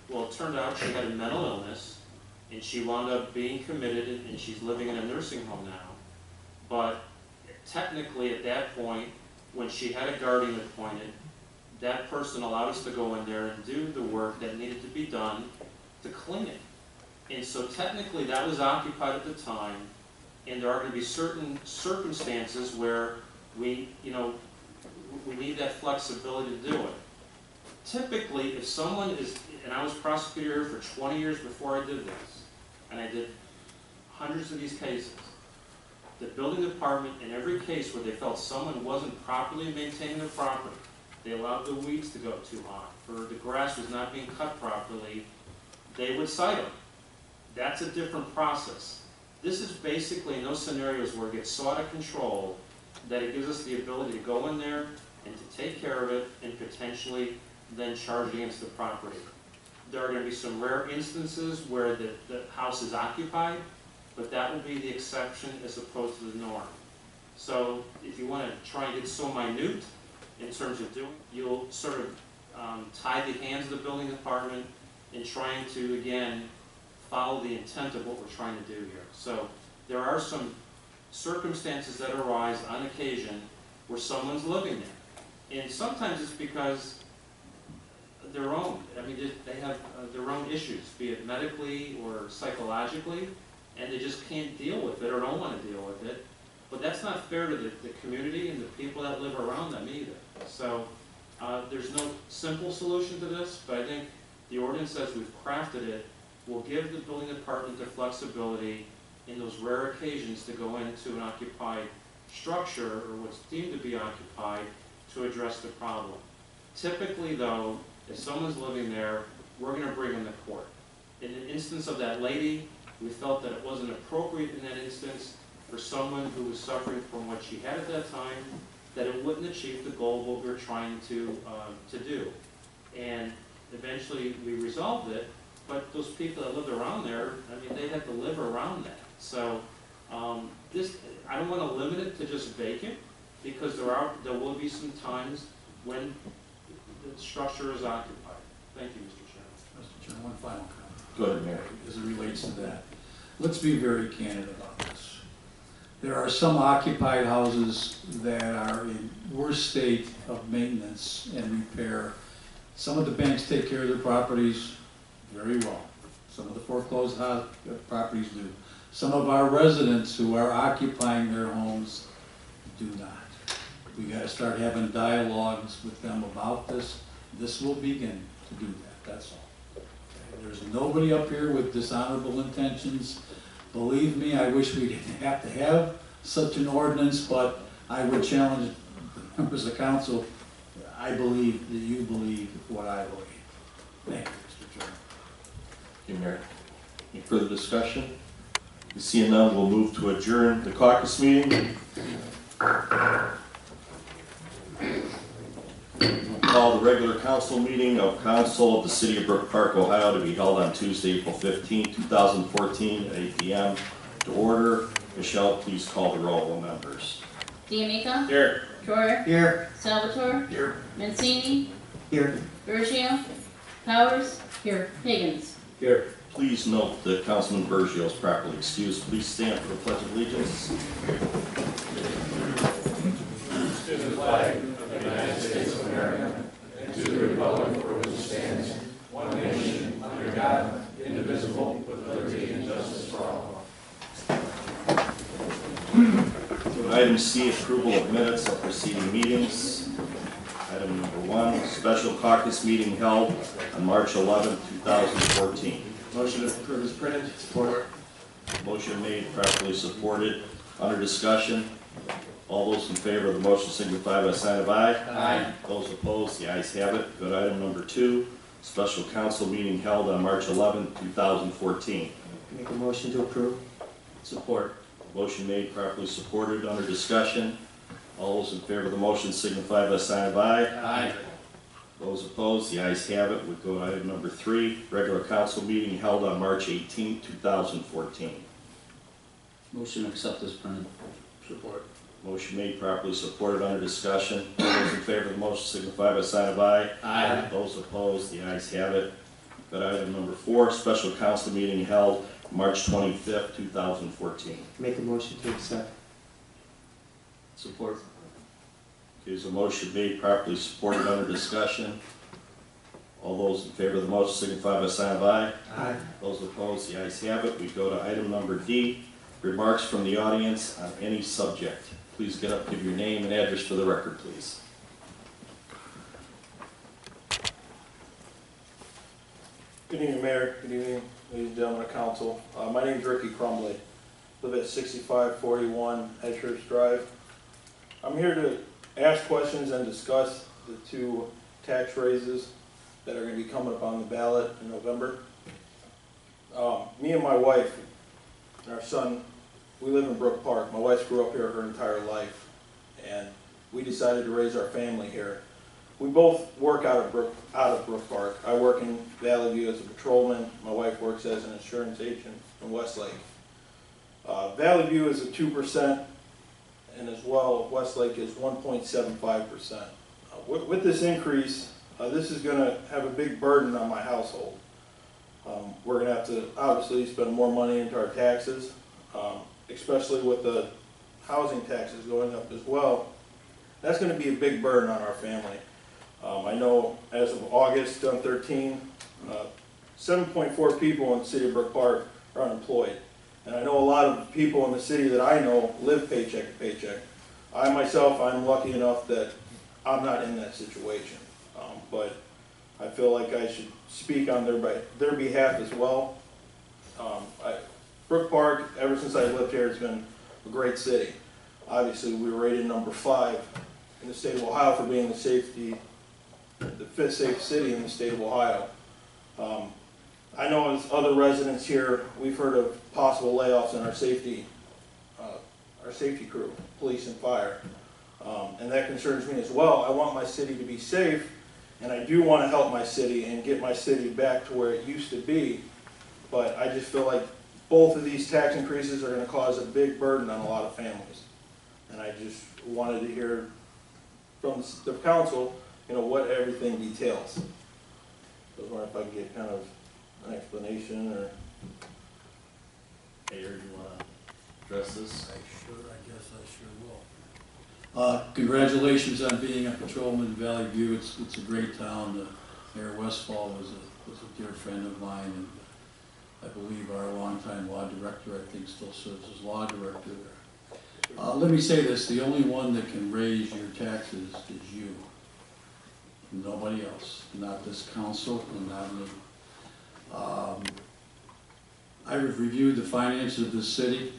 Well, it turned out she had a mental illness, and she wound up being committed, and she's living in a nursing home now. But technically, at that point, when she had a guardian appointed, that person allowed us to go in there and do the work that needed to be done to clean it. And so technically, that was occupied at the time, and there are going to be certain circumstances where we need that flexibility to do it. Typically, if someone is, and I was prosecutor here for 20 years before I did this, and I did hundreds of these cases, the building department, in every case where they felt someone wasn't properly maintaining their property, they allowed the weeds to go too high, or the grass was not being cut properly, they would cite them. That's a different process. This is basically in those scenarios where it gets so out of control that it gives us the ability to go in there and to take care of it and potentially then charge against the property. There are going to be some rare instances where the house is occupied, but that will be the exception as opposed to the norm. So if you want to try and get so minute in terms of doing, you'll sort of tie the hands of the building department in trying to, again, follow the intent of what we're trying to do here. So there are some circumstances that arise on occasion where someone's living there. And sometimes it's because their own, they have their own issues, be it medically or psychologically, and they just can't deal with it or don't want to deal with it. But that's not fair to the community and the people that live around them either. So there's no simple solution to this, but I think the ordinance as we've crafted it will give the building department the flexibility in those rare occasions to go into an occupied structure or what's deemed to be occupied to address the problem. Typically though, if someone's living there, we're going to bring them to court. In the instance of that lady, we felt that it wasn't appropriate in that instance for someone who was suffering from what she had at that time, that it wouldn't achieve the goal of what we were trying to do. And eventually we resolved it, but those people that lived around there, they had to live around that. So I don't want to limit it to just vacant, because there will be some times when the structure is occupied. Thank you, Mr. Chairman. Mr. Chairman, one final comment. Go ahead, Mayor. As it relates to that. Let's be very candid about this. There are some occupied houses that are in worse state of maintenance and repair. Some of the banks take care of their properties very well. Some of the foreclosed properties do. Some of our residents who are occupying their homes do not. We got to start having dialogues with them about this. This will begin to do that, that's all. Okay? There's nobody up here with dishonorable intentions. Believe me, I wish we didn't have to have such an ordinance, but I would challenge the members of council. I believe that you believe what I believe. Thank you, Mr. Chairman. Thank you, Mayor. Any further discussion? We see none, we'll move to adjourn the caucus meeting. We'll call the regular council meeting of council of the city of Brook Park, Ohio to be held on Tuesday, April 15, 2014 at 8 p.m. to order. Michelle, please call the roll of members. D'Amico? Here. Troyer? Here. Salvatore? Here. Mancini? Here. Bergio? Powers? Here. Higgins? Here. Please note that Councilman Bergio is properly excused. Please stand for the Pledge of Allegiance. To the flag of the United States of America and to the republic for which it stands, one nation, under God, indivisible, with liberty and justice for all. Item C, approval of minutes of preceding meetings. Item number 1, special caucus meeting held on March 11, 2014. Motion to approve is printed. Support. Motion made, properly supported. Under discussion, all those in favor of the motion signify by a sign of aye. Aye. Those opposed, the ayes have it. Good. Item number 2, special council meeting held on March 11, 2014. Make a motion to approve. Support. Motion made, properly supported, under discussion. All those in favor of the motion signify by sign of aye. Aye. Those opposed, the ayes have it. We go to item number 3, regular council meeting held on March 18, 2014. Motion to accept as printed. Support. Motion made, properly supported, under discussion. All those in favor of the motion signify by sign of aye. Aye. Those opposed, the ayes have it. Go to item number 4, special council meeting held March 25th, 2014. Make a motion to accept. Support. There's a motion made, properly supported, under discussion. All those in favor of the motion signify by sign of aye. Aye. Those opposed, the ayes have it. We go to item number D, remarks from the audience on any subject. Please get up, give your name and address for the record, please. Good evening, Mayor. Good evening, ladies and gentlemen of council. My name is Ricky Crumley. Live at 6541 Edgehurst Drive. I'm here to ask questions and discuss the 2 tax raises that are going to be coming up on the ballot in November. Me and my wife and our son, we live in Brook Park. My wife grew up here her entire life, and we decided to raise our family here. We both work out of Brook Park. I work in Valley View as a patrolman. My wife works as an insurance agent in Westlake. Valley View is a 2%, and as well, Westlake is 1.75%. With this increase, this is going to have a big burden on my household. We're going to have to obviously spend more money into our taxes, especially with the housing taxes going up as well. That's going to be a big burden on our family. I know as of August 13, 7.4 people in the city of Brook Park are unemployed. And I know a lot of people in the city that I know live paycheck to paycheck. I myself, I'm lucky enough that I'm not in that situation. But I feel like I should speak on their behalf as well. Brook Park, ever since I lived here, has been a great city. Obviously, we were rated number 5 in the state of Ohio for being the 5th safe city in the state of Ohio. I know as other residents here, we've heard of possible layoffs in our safety crew, police and fire. And that concerns me as well. I want my city to be safe, and I do want to help my city and get my city back to where it used to be. But I just feel like both of these tax increases are going to cause a big burden on a lot of families. And I just wanted to hear from the council, what everything details. I was wondering if I could get kind of an explanation or. Mayor, do you want to address this? I guess I sure will. Congratulations on being a patrolman in Valley View. It's a great town. Mayor Westfall was a dear friend of mine, and I believe our longtime law director, I think, still serves as law director there. Let me say this, the only one that can raise your taxes is you. Nobody else, not this council and not me. I've reviewed the finances of this city,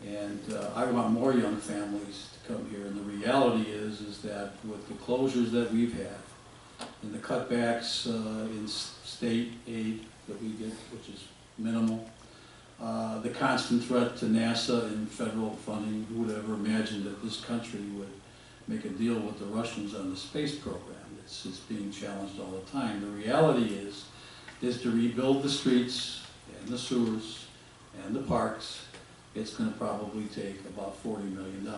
and I want more young families to come here. And the reality is that with the closures that we've had and the cutbacks in state aid that we get, which is minimal, the constant threat to NASA and federal funding, who would ever imagine that this country would make a deal with the Russians on the space program? It's being challenged all the time. The reality is to rebuild the streets and the sewers and the parks. It's going to probably take about $40 million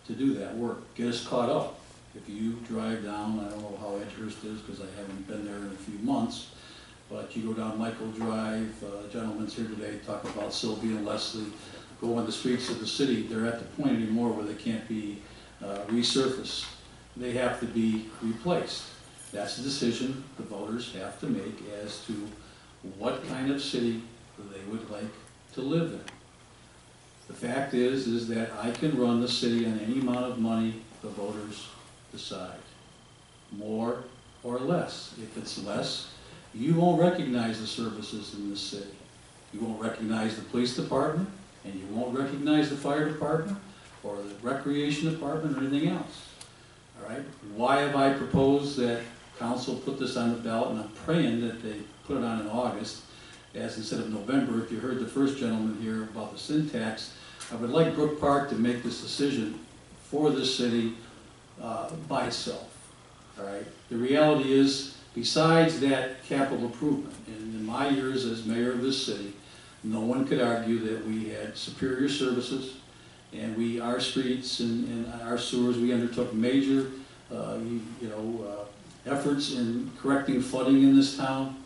to do that work. Get us caught up. If you drive down, I don't know how Edgehurst is because I haven't been there in a few months, but you go down Michael Drive, gentlemen's here today, talk about Sylvia and Leslie, go on the streets of the city. They're at the point anymore where they can't be resurfaced. They have to be replaced. That's the decision the voters have to make as to what kind of city they would like to live in. The fact is that I can run the city on any amount of money the voters decide, more or less. If it's less, you won't recognize the services in this city. You won't recognize the police department, and you won't recognize the fire department, or the recreation department, or anything else. All right? Why have I proposed that council put this on the ballot, and I'm praying that they put it on in August, as instead of November, if you heard the first gentleman here about the sin tax, I would like Brook Park to make this decision for this city by itself, all right? The reality is, besides that capital improvement, and in my years as mayor of this city, no one could argue that we had superior services, and our streets and our sewers, we undertook major, efforts in correcting flooding in this town.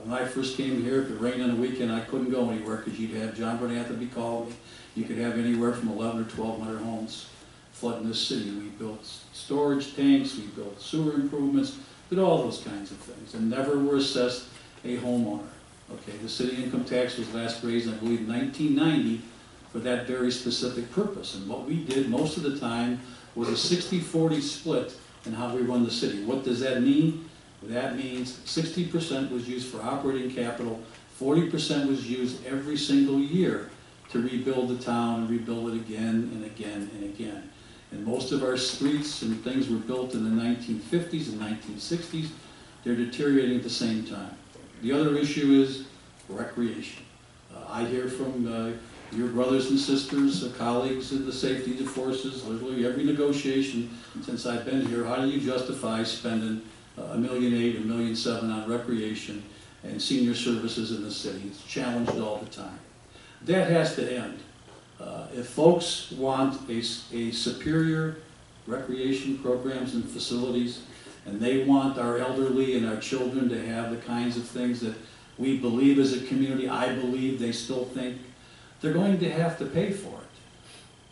When I first came here, if it rained on a weekend, I couldn't go anywhere because you'd have John Bernathy call me. You could have anywhere from 11 or 1,200 homes flood in this city. We built storage tanks, we built sewer improvements, did all those kinds of things, and never were assessed a homeowner. Okay, the city income tax was last raised, I believe, in 1990 for that very specific purpose. And what we did most of the time was a 60-40 split in how we run the city. What does that mean? That means 60% was used for operating capital, 40% was used every single year to rebuild the town and rebuild it again and again and again. And most of our streets and things were built in the 1950s and 1960s. They're deteriorating at the same time. The other issue is recreation. I hear from your brothers and sisters, colleagues in the safety forces, literally every negotiation since I've been here, how do you justify spending $1.8 million, $1.7 million on recreation and senior services in the city? It's challenged all the time. That has to end. If folks want a superior recreation programs and facilities, and they want our elderly and our children to have the kinds of things that we believe as a community, I believe they still think, they're going to have to pay for it.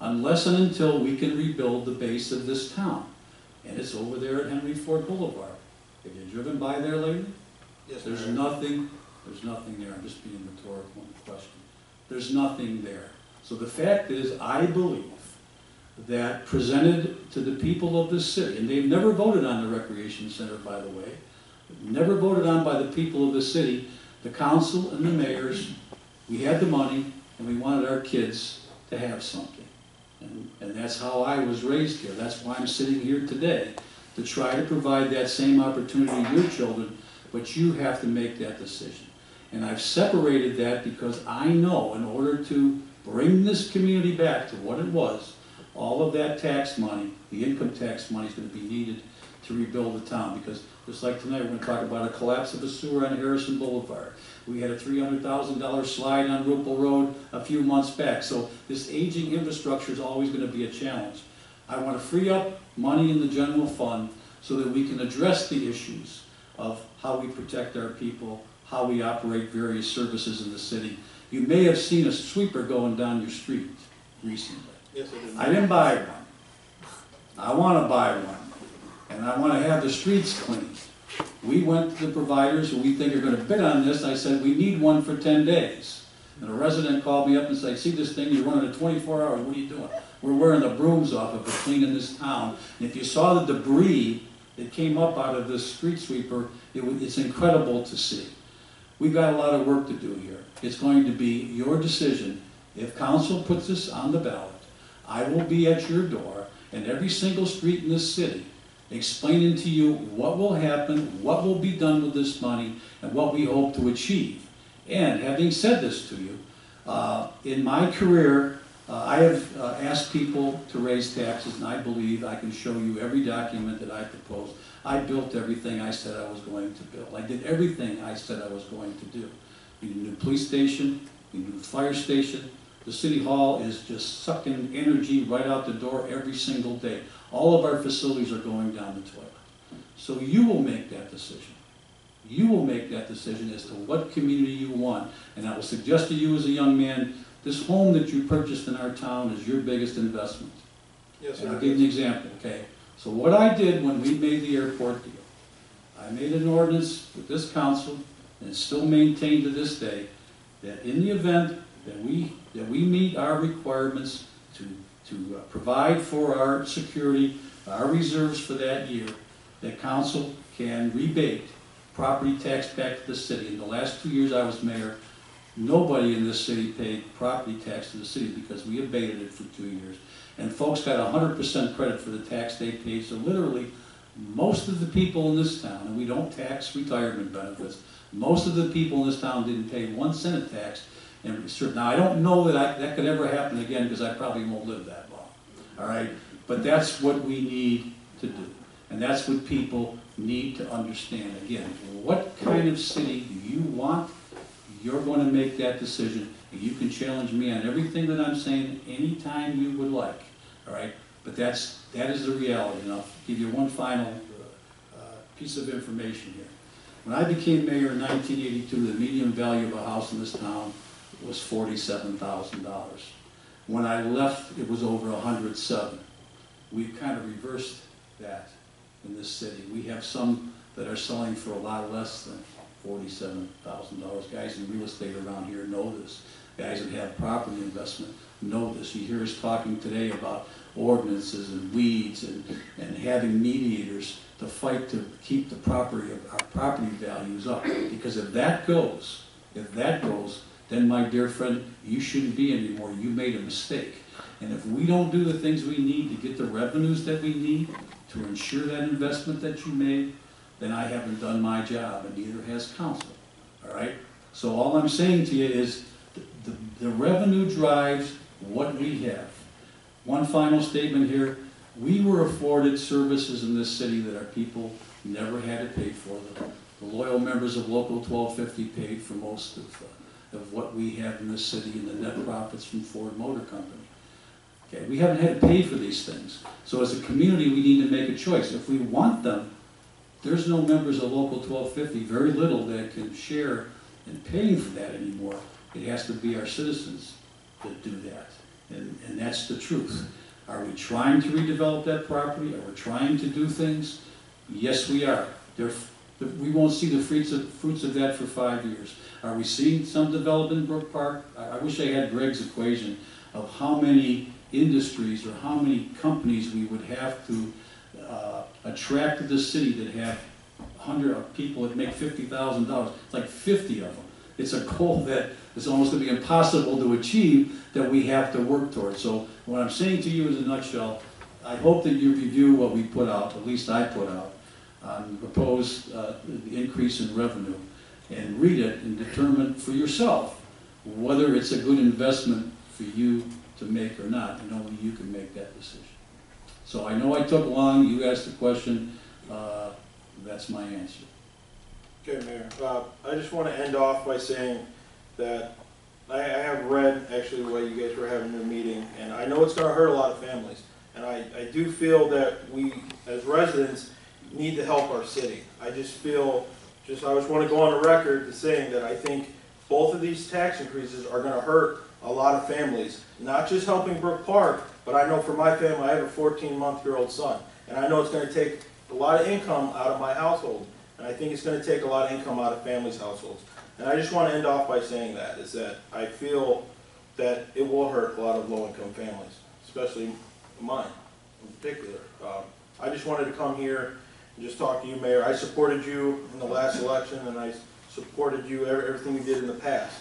Unless and until we can rebuild the base of this town. And it's over there at Henry Ford Boulevard. Have you driven by there lately? Yes, There's nothing there. I'm just being rhetorical in the question. There's nothing there. So the fact is, I believe that presented to the people of this city, and they've never voted on the recreation center, by the way, never voted on by the people of the city, the council and the mayors, we had the money, and we wanted our kids to have something. And that's how I was raised here. That's why I'm sitting here today, to try to provide that same opportunity to your children, but you have to make that decision. And I've separated that because I know in order to bring this community back to what it was, all of that tax money, the income tax money, is going to be needed to rebuild the town. Because just like tonight, we're going to talk about a collapse of a sewer on Harrison Boulevard. We had a $300,000 slide on Rupel Road a few months back. So this aging infrastructure is always going to be a challenge. I want to free up money in the general fund so that we can address the issues of how we protect our people, how we operate various services in the city. You may have seen a sweeper going down your street recently. Yes, I did. I didn't buy one. I want to buy one. And I want to have the streets cleaned. We went to the providers who we think are going to bid on this. I said, we need one for 10 days. And a resident called me up and said, see this thing, you're running it 24 hours, what are you doing? We're wearing the brooms off of it, cleaning this town. And if you saw the debris that came up out of this street sweeper, it's incredible to see. We've got a lot of work to do here. It's going to be your decision. If council puts this on the ballot, I will be at your door and every single street in this city explaining to you what will happen, what will be done with this money, and what we hope to achieve. And having said this to you, in my career, I have asked people to raise taxes, and I believe I can show you every document that I proposed. I built everything I said I was going to build. I did everything I said I was going to do. We need a new police station, we need a new fire station. The city hall is just sucking energy right out the door every single day. All of our facilities are going down the toilet. So you will make that decision. You will make that decision as to what community you want. And I will suggest to you as a young man, this home that you purchased in our town is your biggest investment. Yes, And sir. I'll give you an example, okay? So what I did when we made the airport deal, I made an ordinance with this council, and it's still maintained to this day, that in the event that we meet our requirements to provide for our security, our reserves for that year, that council can rebate property tax back to the city. In the last 2 years I was mayor, nobody in this city paid property tax to the city because we abated it for 2 years. And folks got 100% credit for the tax they paid. So literally, most of the people in this town, and we don't tax retirement benefits, Most of the people in this town didn't pay 1 cent of tax. And now, I don't know that that could ever happen again, because I probably won't live that long, all right? But that's what we need to do. And that's what people need to understand. Again, what kind of city do you want? You're going to make that decision. And you can challenge me on everything that I'm saying anytime you would like, all right? But that is the reality. And I'll give you one final piece of information here. When I became mayor in 1982, the median value of a house in this town was $47,000. When I left, it was over 107. We've kind of reversed that in this city. We have some that are selling for a lot less than $47,000. Guys in real estate around here know this. Guys that have property investment know this. You hear us talking today about ordinances and weeds and having mediators to fight to keep our property values up. Because if that goes, then my dear friend, you shouldn't be anymore. You made a mistake. And if we don't do the things we need to get the revenues that we need to ensure that investment that you made, then I haven't done my job, and neither has council, all right? So all I'm saying to you is the revenue drives what we have. One final statement here. We were afforded services in this city that our people never had to pay for. The loyal members of Local 1250 paid for most of what we have in this city and the net profits from Ford Motor Company. Okay, we haven't had to pay for these things. So as a community, we need to make a choice. If we want them, there's no members of Local 1250, very little that can share in paying for that anymore. It has to be our citizens that do that. And that's the truth. Are we trying to redevelop that property? Are we trying to do things? Yes, we are. We won't see the fruits of that for 5 years. Are we seeing some development in Brook Park? I wish I had Greg's equation of how many industries or how many companies we would have to attract to the city that have 100 people that make $50,000. It's like 50 of them. It's a goal that is almost going to be impossible to achieve that we have to work towards. So what I'm saying to you in a nutshell, I hope that you review what we put out, at least I put out, on the proposed increase in revenue, and read it and determine for yourself whether it's a good investment for you to make or not, and only you can make that decision. So I know I took long, you asked the question, that's my answer. Okay, Mayor. I just want to end off by saying that I have read actually the way you guys were having your meeting, and I know it's going to hurt a lot of families. And I do feel that we, as residents, need to help our city. I just feel, I just want to go on the record to saying that I think both of these tax increases are going to hurt a lot of families. Not just helping Brook Park, but I know for my family, I have a 14-month-old son. And I know it's going to take a lot of income out of my household. And I think it's going to take a lot of income out of families' households. And I just want to end off by saying that, is that I feel that it will hurt a lot of low-income families, especially mine in particular. I just wanted to come here and just talk to you, Mayor. I supported you in the last election, and I supported you everything you did in the past.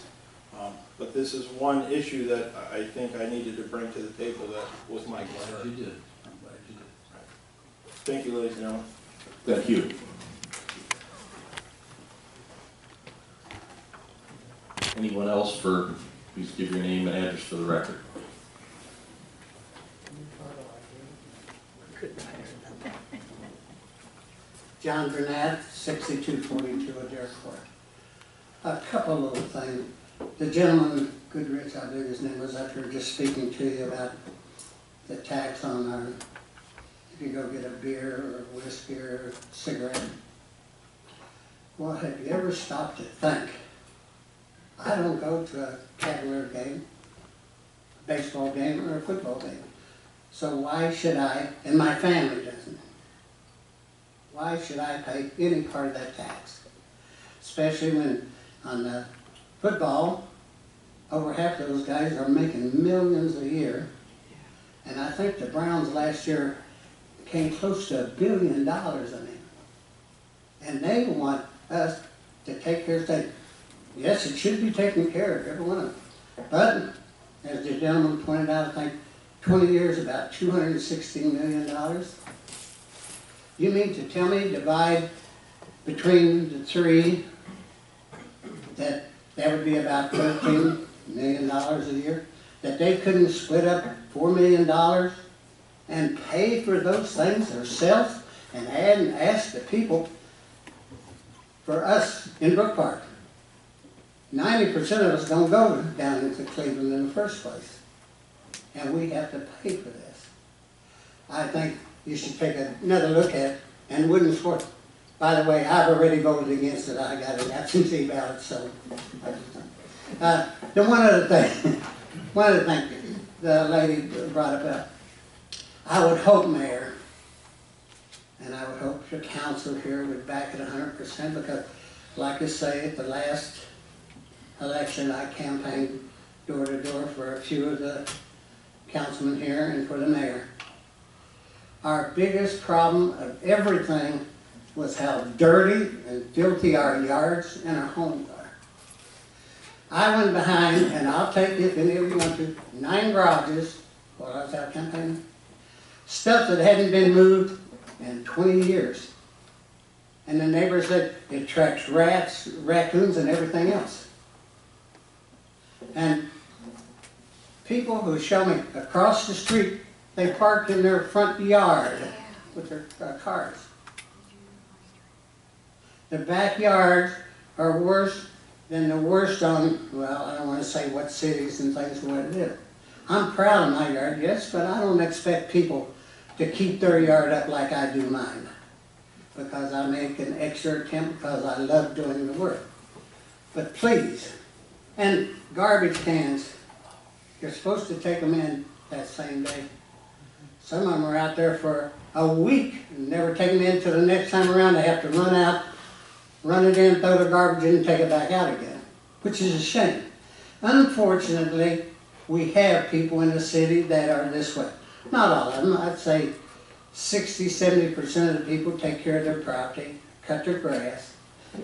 But this is one issue that I think I needed to bring to the table that was my concern. I'm glad you did. I'm glad you did. Thank you, ladies and gentlemen. Thank you. Anyone else please give your name and address for the record. John Burnett, 6242 Adair Court. A couple of things. The gentleman, Goodrich, I believe his name was up here, just speaking to you about the tax on our, if you go get a beer or whiskey or a cigarette. Well, have you ever stopped to think? I don't go to a Cavalier game, a baseball game, or a football game. So why should I, and my family doesn't, why should I pay any part of that tax? Especially when on the football, over half of those guys are making millions a year. And I think the Browns last year came close to $1 billion, I mean. And they want us to take care of things. Yes, it should be taken care of, every one of them. But, as the gentleman pointed out, I think 20 years, about $216 million. You mean to tell me divide between the three that would be about $13 million a year, that they couldn't split up $4 million and pay for those things themselves and add and ask the people for us in Brook Park. 90% of us don't go down into Cleveland in the first place, and we have to pay for this. I think you should take another look at it and wouldn't support. By the way, I've already voted against it. I got an absentee ballot, so. The one other thing the lady brought up, I would hope, Mayor, and I would hope the council here would back it 100%, because, like I say, at the last election, I campaigned door to door for a few of the councilmen here and for the mayor. Our biggest problem of everything was how dirty and filthy our yards and our homes are. I went behind, and I'll take it if any of you want to, 9 garages while I was out campaigning. Stuff that hadn't been moved in 20 years. And the neighbor said it attracts rats, raccoons, and everything else. And people who show me across the street, they park in their front yard with their cars. The backyards are worse than the worst on, well, I don't want to say what cities and things what it is. I'm proud of my yard, yes, but I don't expect people to keep their yard up like I do mine, because I make an extra attempt because I love doing the work. But please, and garbage cans, you're supposed to take them in that same day. Some of them are out there for a week and never take them in until the next time around. They have to run out, run it in, throw the garbage in, and take it back out again, which is a shame. Unfortunately, we have people in the city that are this way. Not all of them. I'd say 60–70% of the people take care of their property, cut their grass.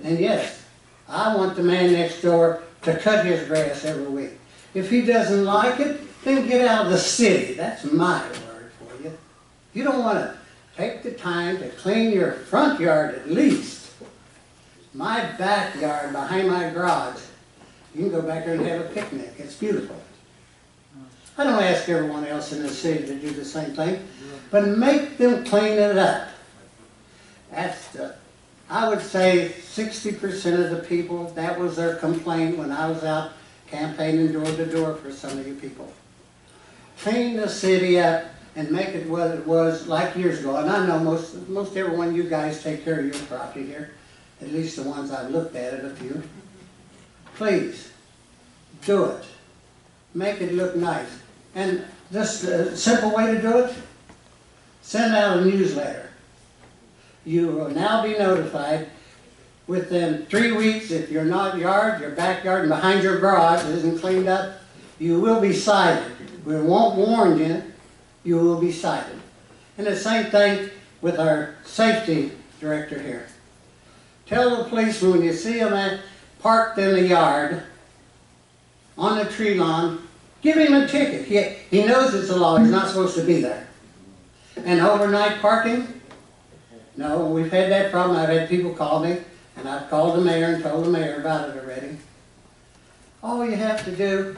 And yes, I want the man next door to cut his grass every week. If he doesn't like it, then get out of the city. That's my word for you. You don't want to take the time to clean your front yard at least. My backyard behind my garage, you can go back there and have a picnic. It's beautiful. I don't ask everyone else in the city to do the same thing, but make them clean it up. I would say 60% of the people, that was their complaint when I was out campaigning door to door for some of you people. Clean the city up and make it what it was like years ago. And I know most everyone of you guys take care of your property here, at least the ones I've looked at it a few. Please, do it. Make it look nice. And just a simple way to do it, send out a newsletter. You will now be notified within 3 weeks if your backyard and behind your garage isn't cleaned up, you will be cited. We won't warn you, you will be cited. And the same thing with our safety director here. Tell the policeman when you see them parked in the yard, on the tree lawn, give him a ticket. He knows it's a law, he's not supposed to be there. And overnight parking? No, we've had that problem. I've had people call me, and I've called the mayor and told the mayor about it already. All you have to do,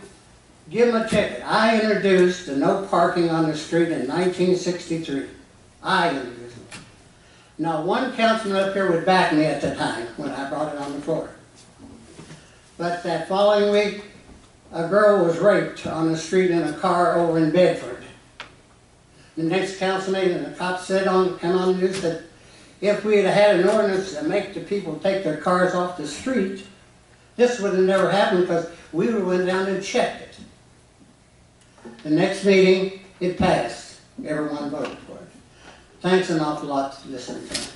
give them a ticket. I introduced the no parking on the street in 1963. I introduced it. Now, one councilman up here would back me at the time when I brought it on the floor. But that following week, a girl was raped on the street in a car over in Bedford. The next council meeting, the cops come on the news that if we had had an ordinance to make the people take their cars off the street, this would have never happened because we would have went down and checked it. The next meeting, it passed. Everyone voted for it. Thanks an awful lot for listening to me.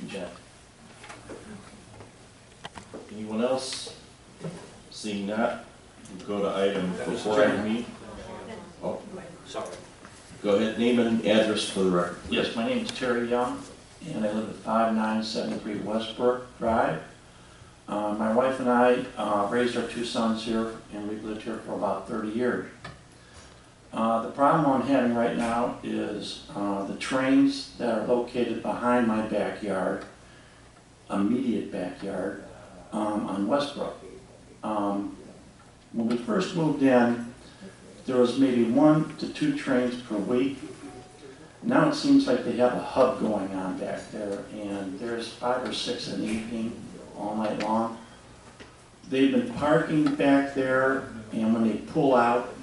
Good job. Anyone else? Seeing that, we'll go to item before item E. Oh, sorry. Go ahead, name and address for the record. Yes, my name is Terry Young, and I live at 5973 Westbrook Drive. My wife and I raised our 2 sons here, and we've lived here for about 30 years. The problem I'm having right now is the trains that are located behind my backyard, immediate backyard, on Westbrook. When we first moved in, there was maybe 1 to 2 trains per week. Now it seems like they have a hub going on back there, and there's 5 or 6 in the evening all night long. They've been parking back there, and when they pull out,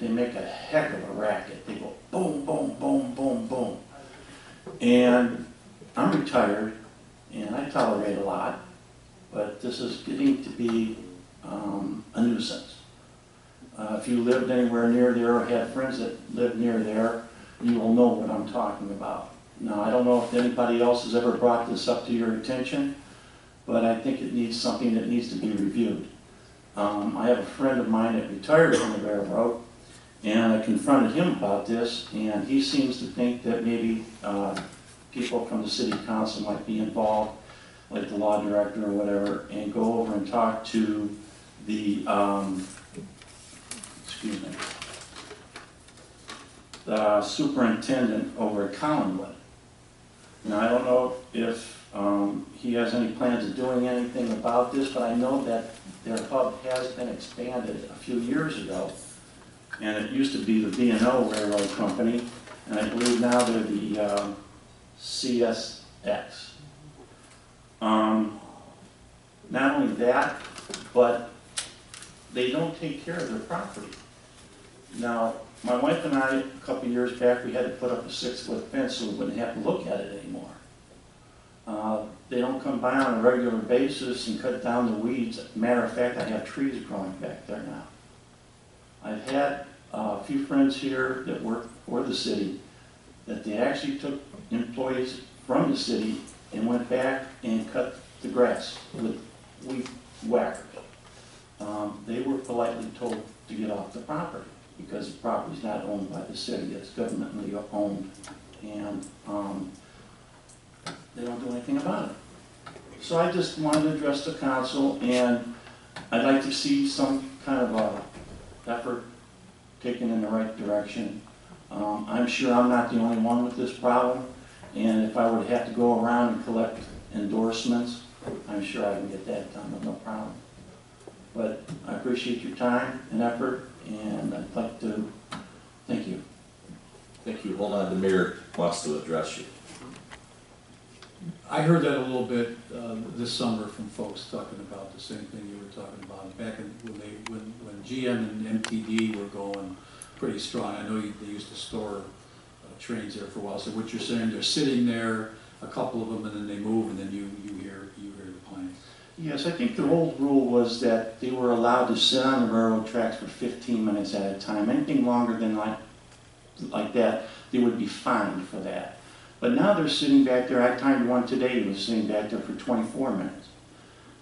they make a heck of a racket. They go boom, boom, boom, boom, boom. And I'm retired, and I tolerate a lot, but this is getting to be a nuisance. If you lived anywhere near there or had friends that lived near there, you will know what I'm talking about. Now, I don't know if anybody else has ever brought this up to your attention, but I think it needs something that needs to be reviewed. I have a friend of mine that retired from the railroad, and I confronted him about this, and he seems to think that maybe people from the city council might be involved, like the law director or whatever, and go over and talk to the, the superintendent over at Collinwood. Now, I don't know if he has any plans of doing anything about this, but I know that their hub has been expanded a few years ago, and it used to be the B&O Railroad Company, and I believe now they're the CSX. Not only that, but they don't take care of their property. Now, my wife and I, a couple years back, we had to put up a 6-foot fence so we wouldn't have to look at it anymore. They don't come by on a regular basis and cut down the weeds. Matter of fact, I have trees growing back there now. I've had a few friends here that work for the city that they actually took employees from the city and went back and cut the grass with weed whackers. They were politely told to get off the property because the property is not owned by the city, it's governmentally owned, and they don't do anything about it. So I just wanted to address the council, and I'd like to see some kind of a effort taken in the right direction. I'm sure I'm not the only one with this problem, and if I would have to go around and collect endorsements, I'm sure I can get that done with no problem. But I appreciate your time and effort, and I'd like to thank you. Thank you. Hold on, the mayor wants to address you. I heard that a little bit this summer from folks talking about the same thing you were talking about. Back when GM and MTD were going pretty strong, I know they used to store trains there for a while. So what you're saying, they're sitting there, a couple of them, and then they move, and then you hear the plane. Yes, I think the old rule was that they were allowed to sit on the railroad tracks for 15 minutes at a time. Anything longer than like that, they would be fined for that. But now they're sitting back there. I timed one today, he was sitting back there for 24 minutes.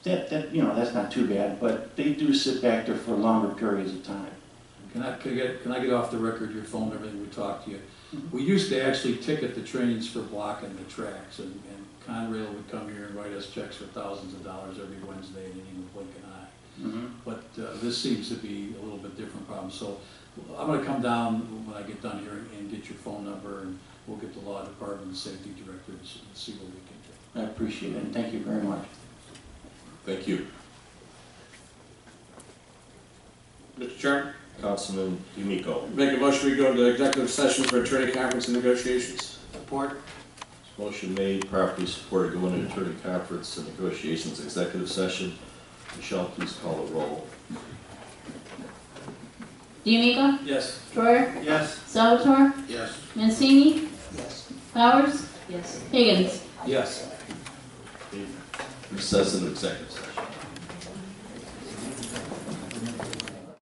That's not too bad, but they do sit back there for longer periods of time. Can I get off the record, your phone, everything we talked to you? Mm-hmm. We used to actually ticket the trains for blocking the tracks, and Conrail would come here and write us checks for thousands of dollars every Wednesday, and didn't even blink an eye. Mm-hmm. But this seems to be a little bit different problem. So I'm going to come down when I get done here and get your phone number, and we'll get the law department and safety director and see what we can do. I appreciate it, and thank you very much. Thank you. Mr. Chairman? Councilman D'Amico. Make a motion we go into executive session for attorney conference and negotiations. Support. Motion made, properly supported, go into attorney conference and negotiations executive session. Michelle, please call the roll. D'Amico? Yes. Troyer? Yes. Salvatore? Yes. Mancini? Yes. Powers? Yes. Higgins? Yes. Recess into executive session.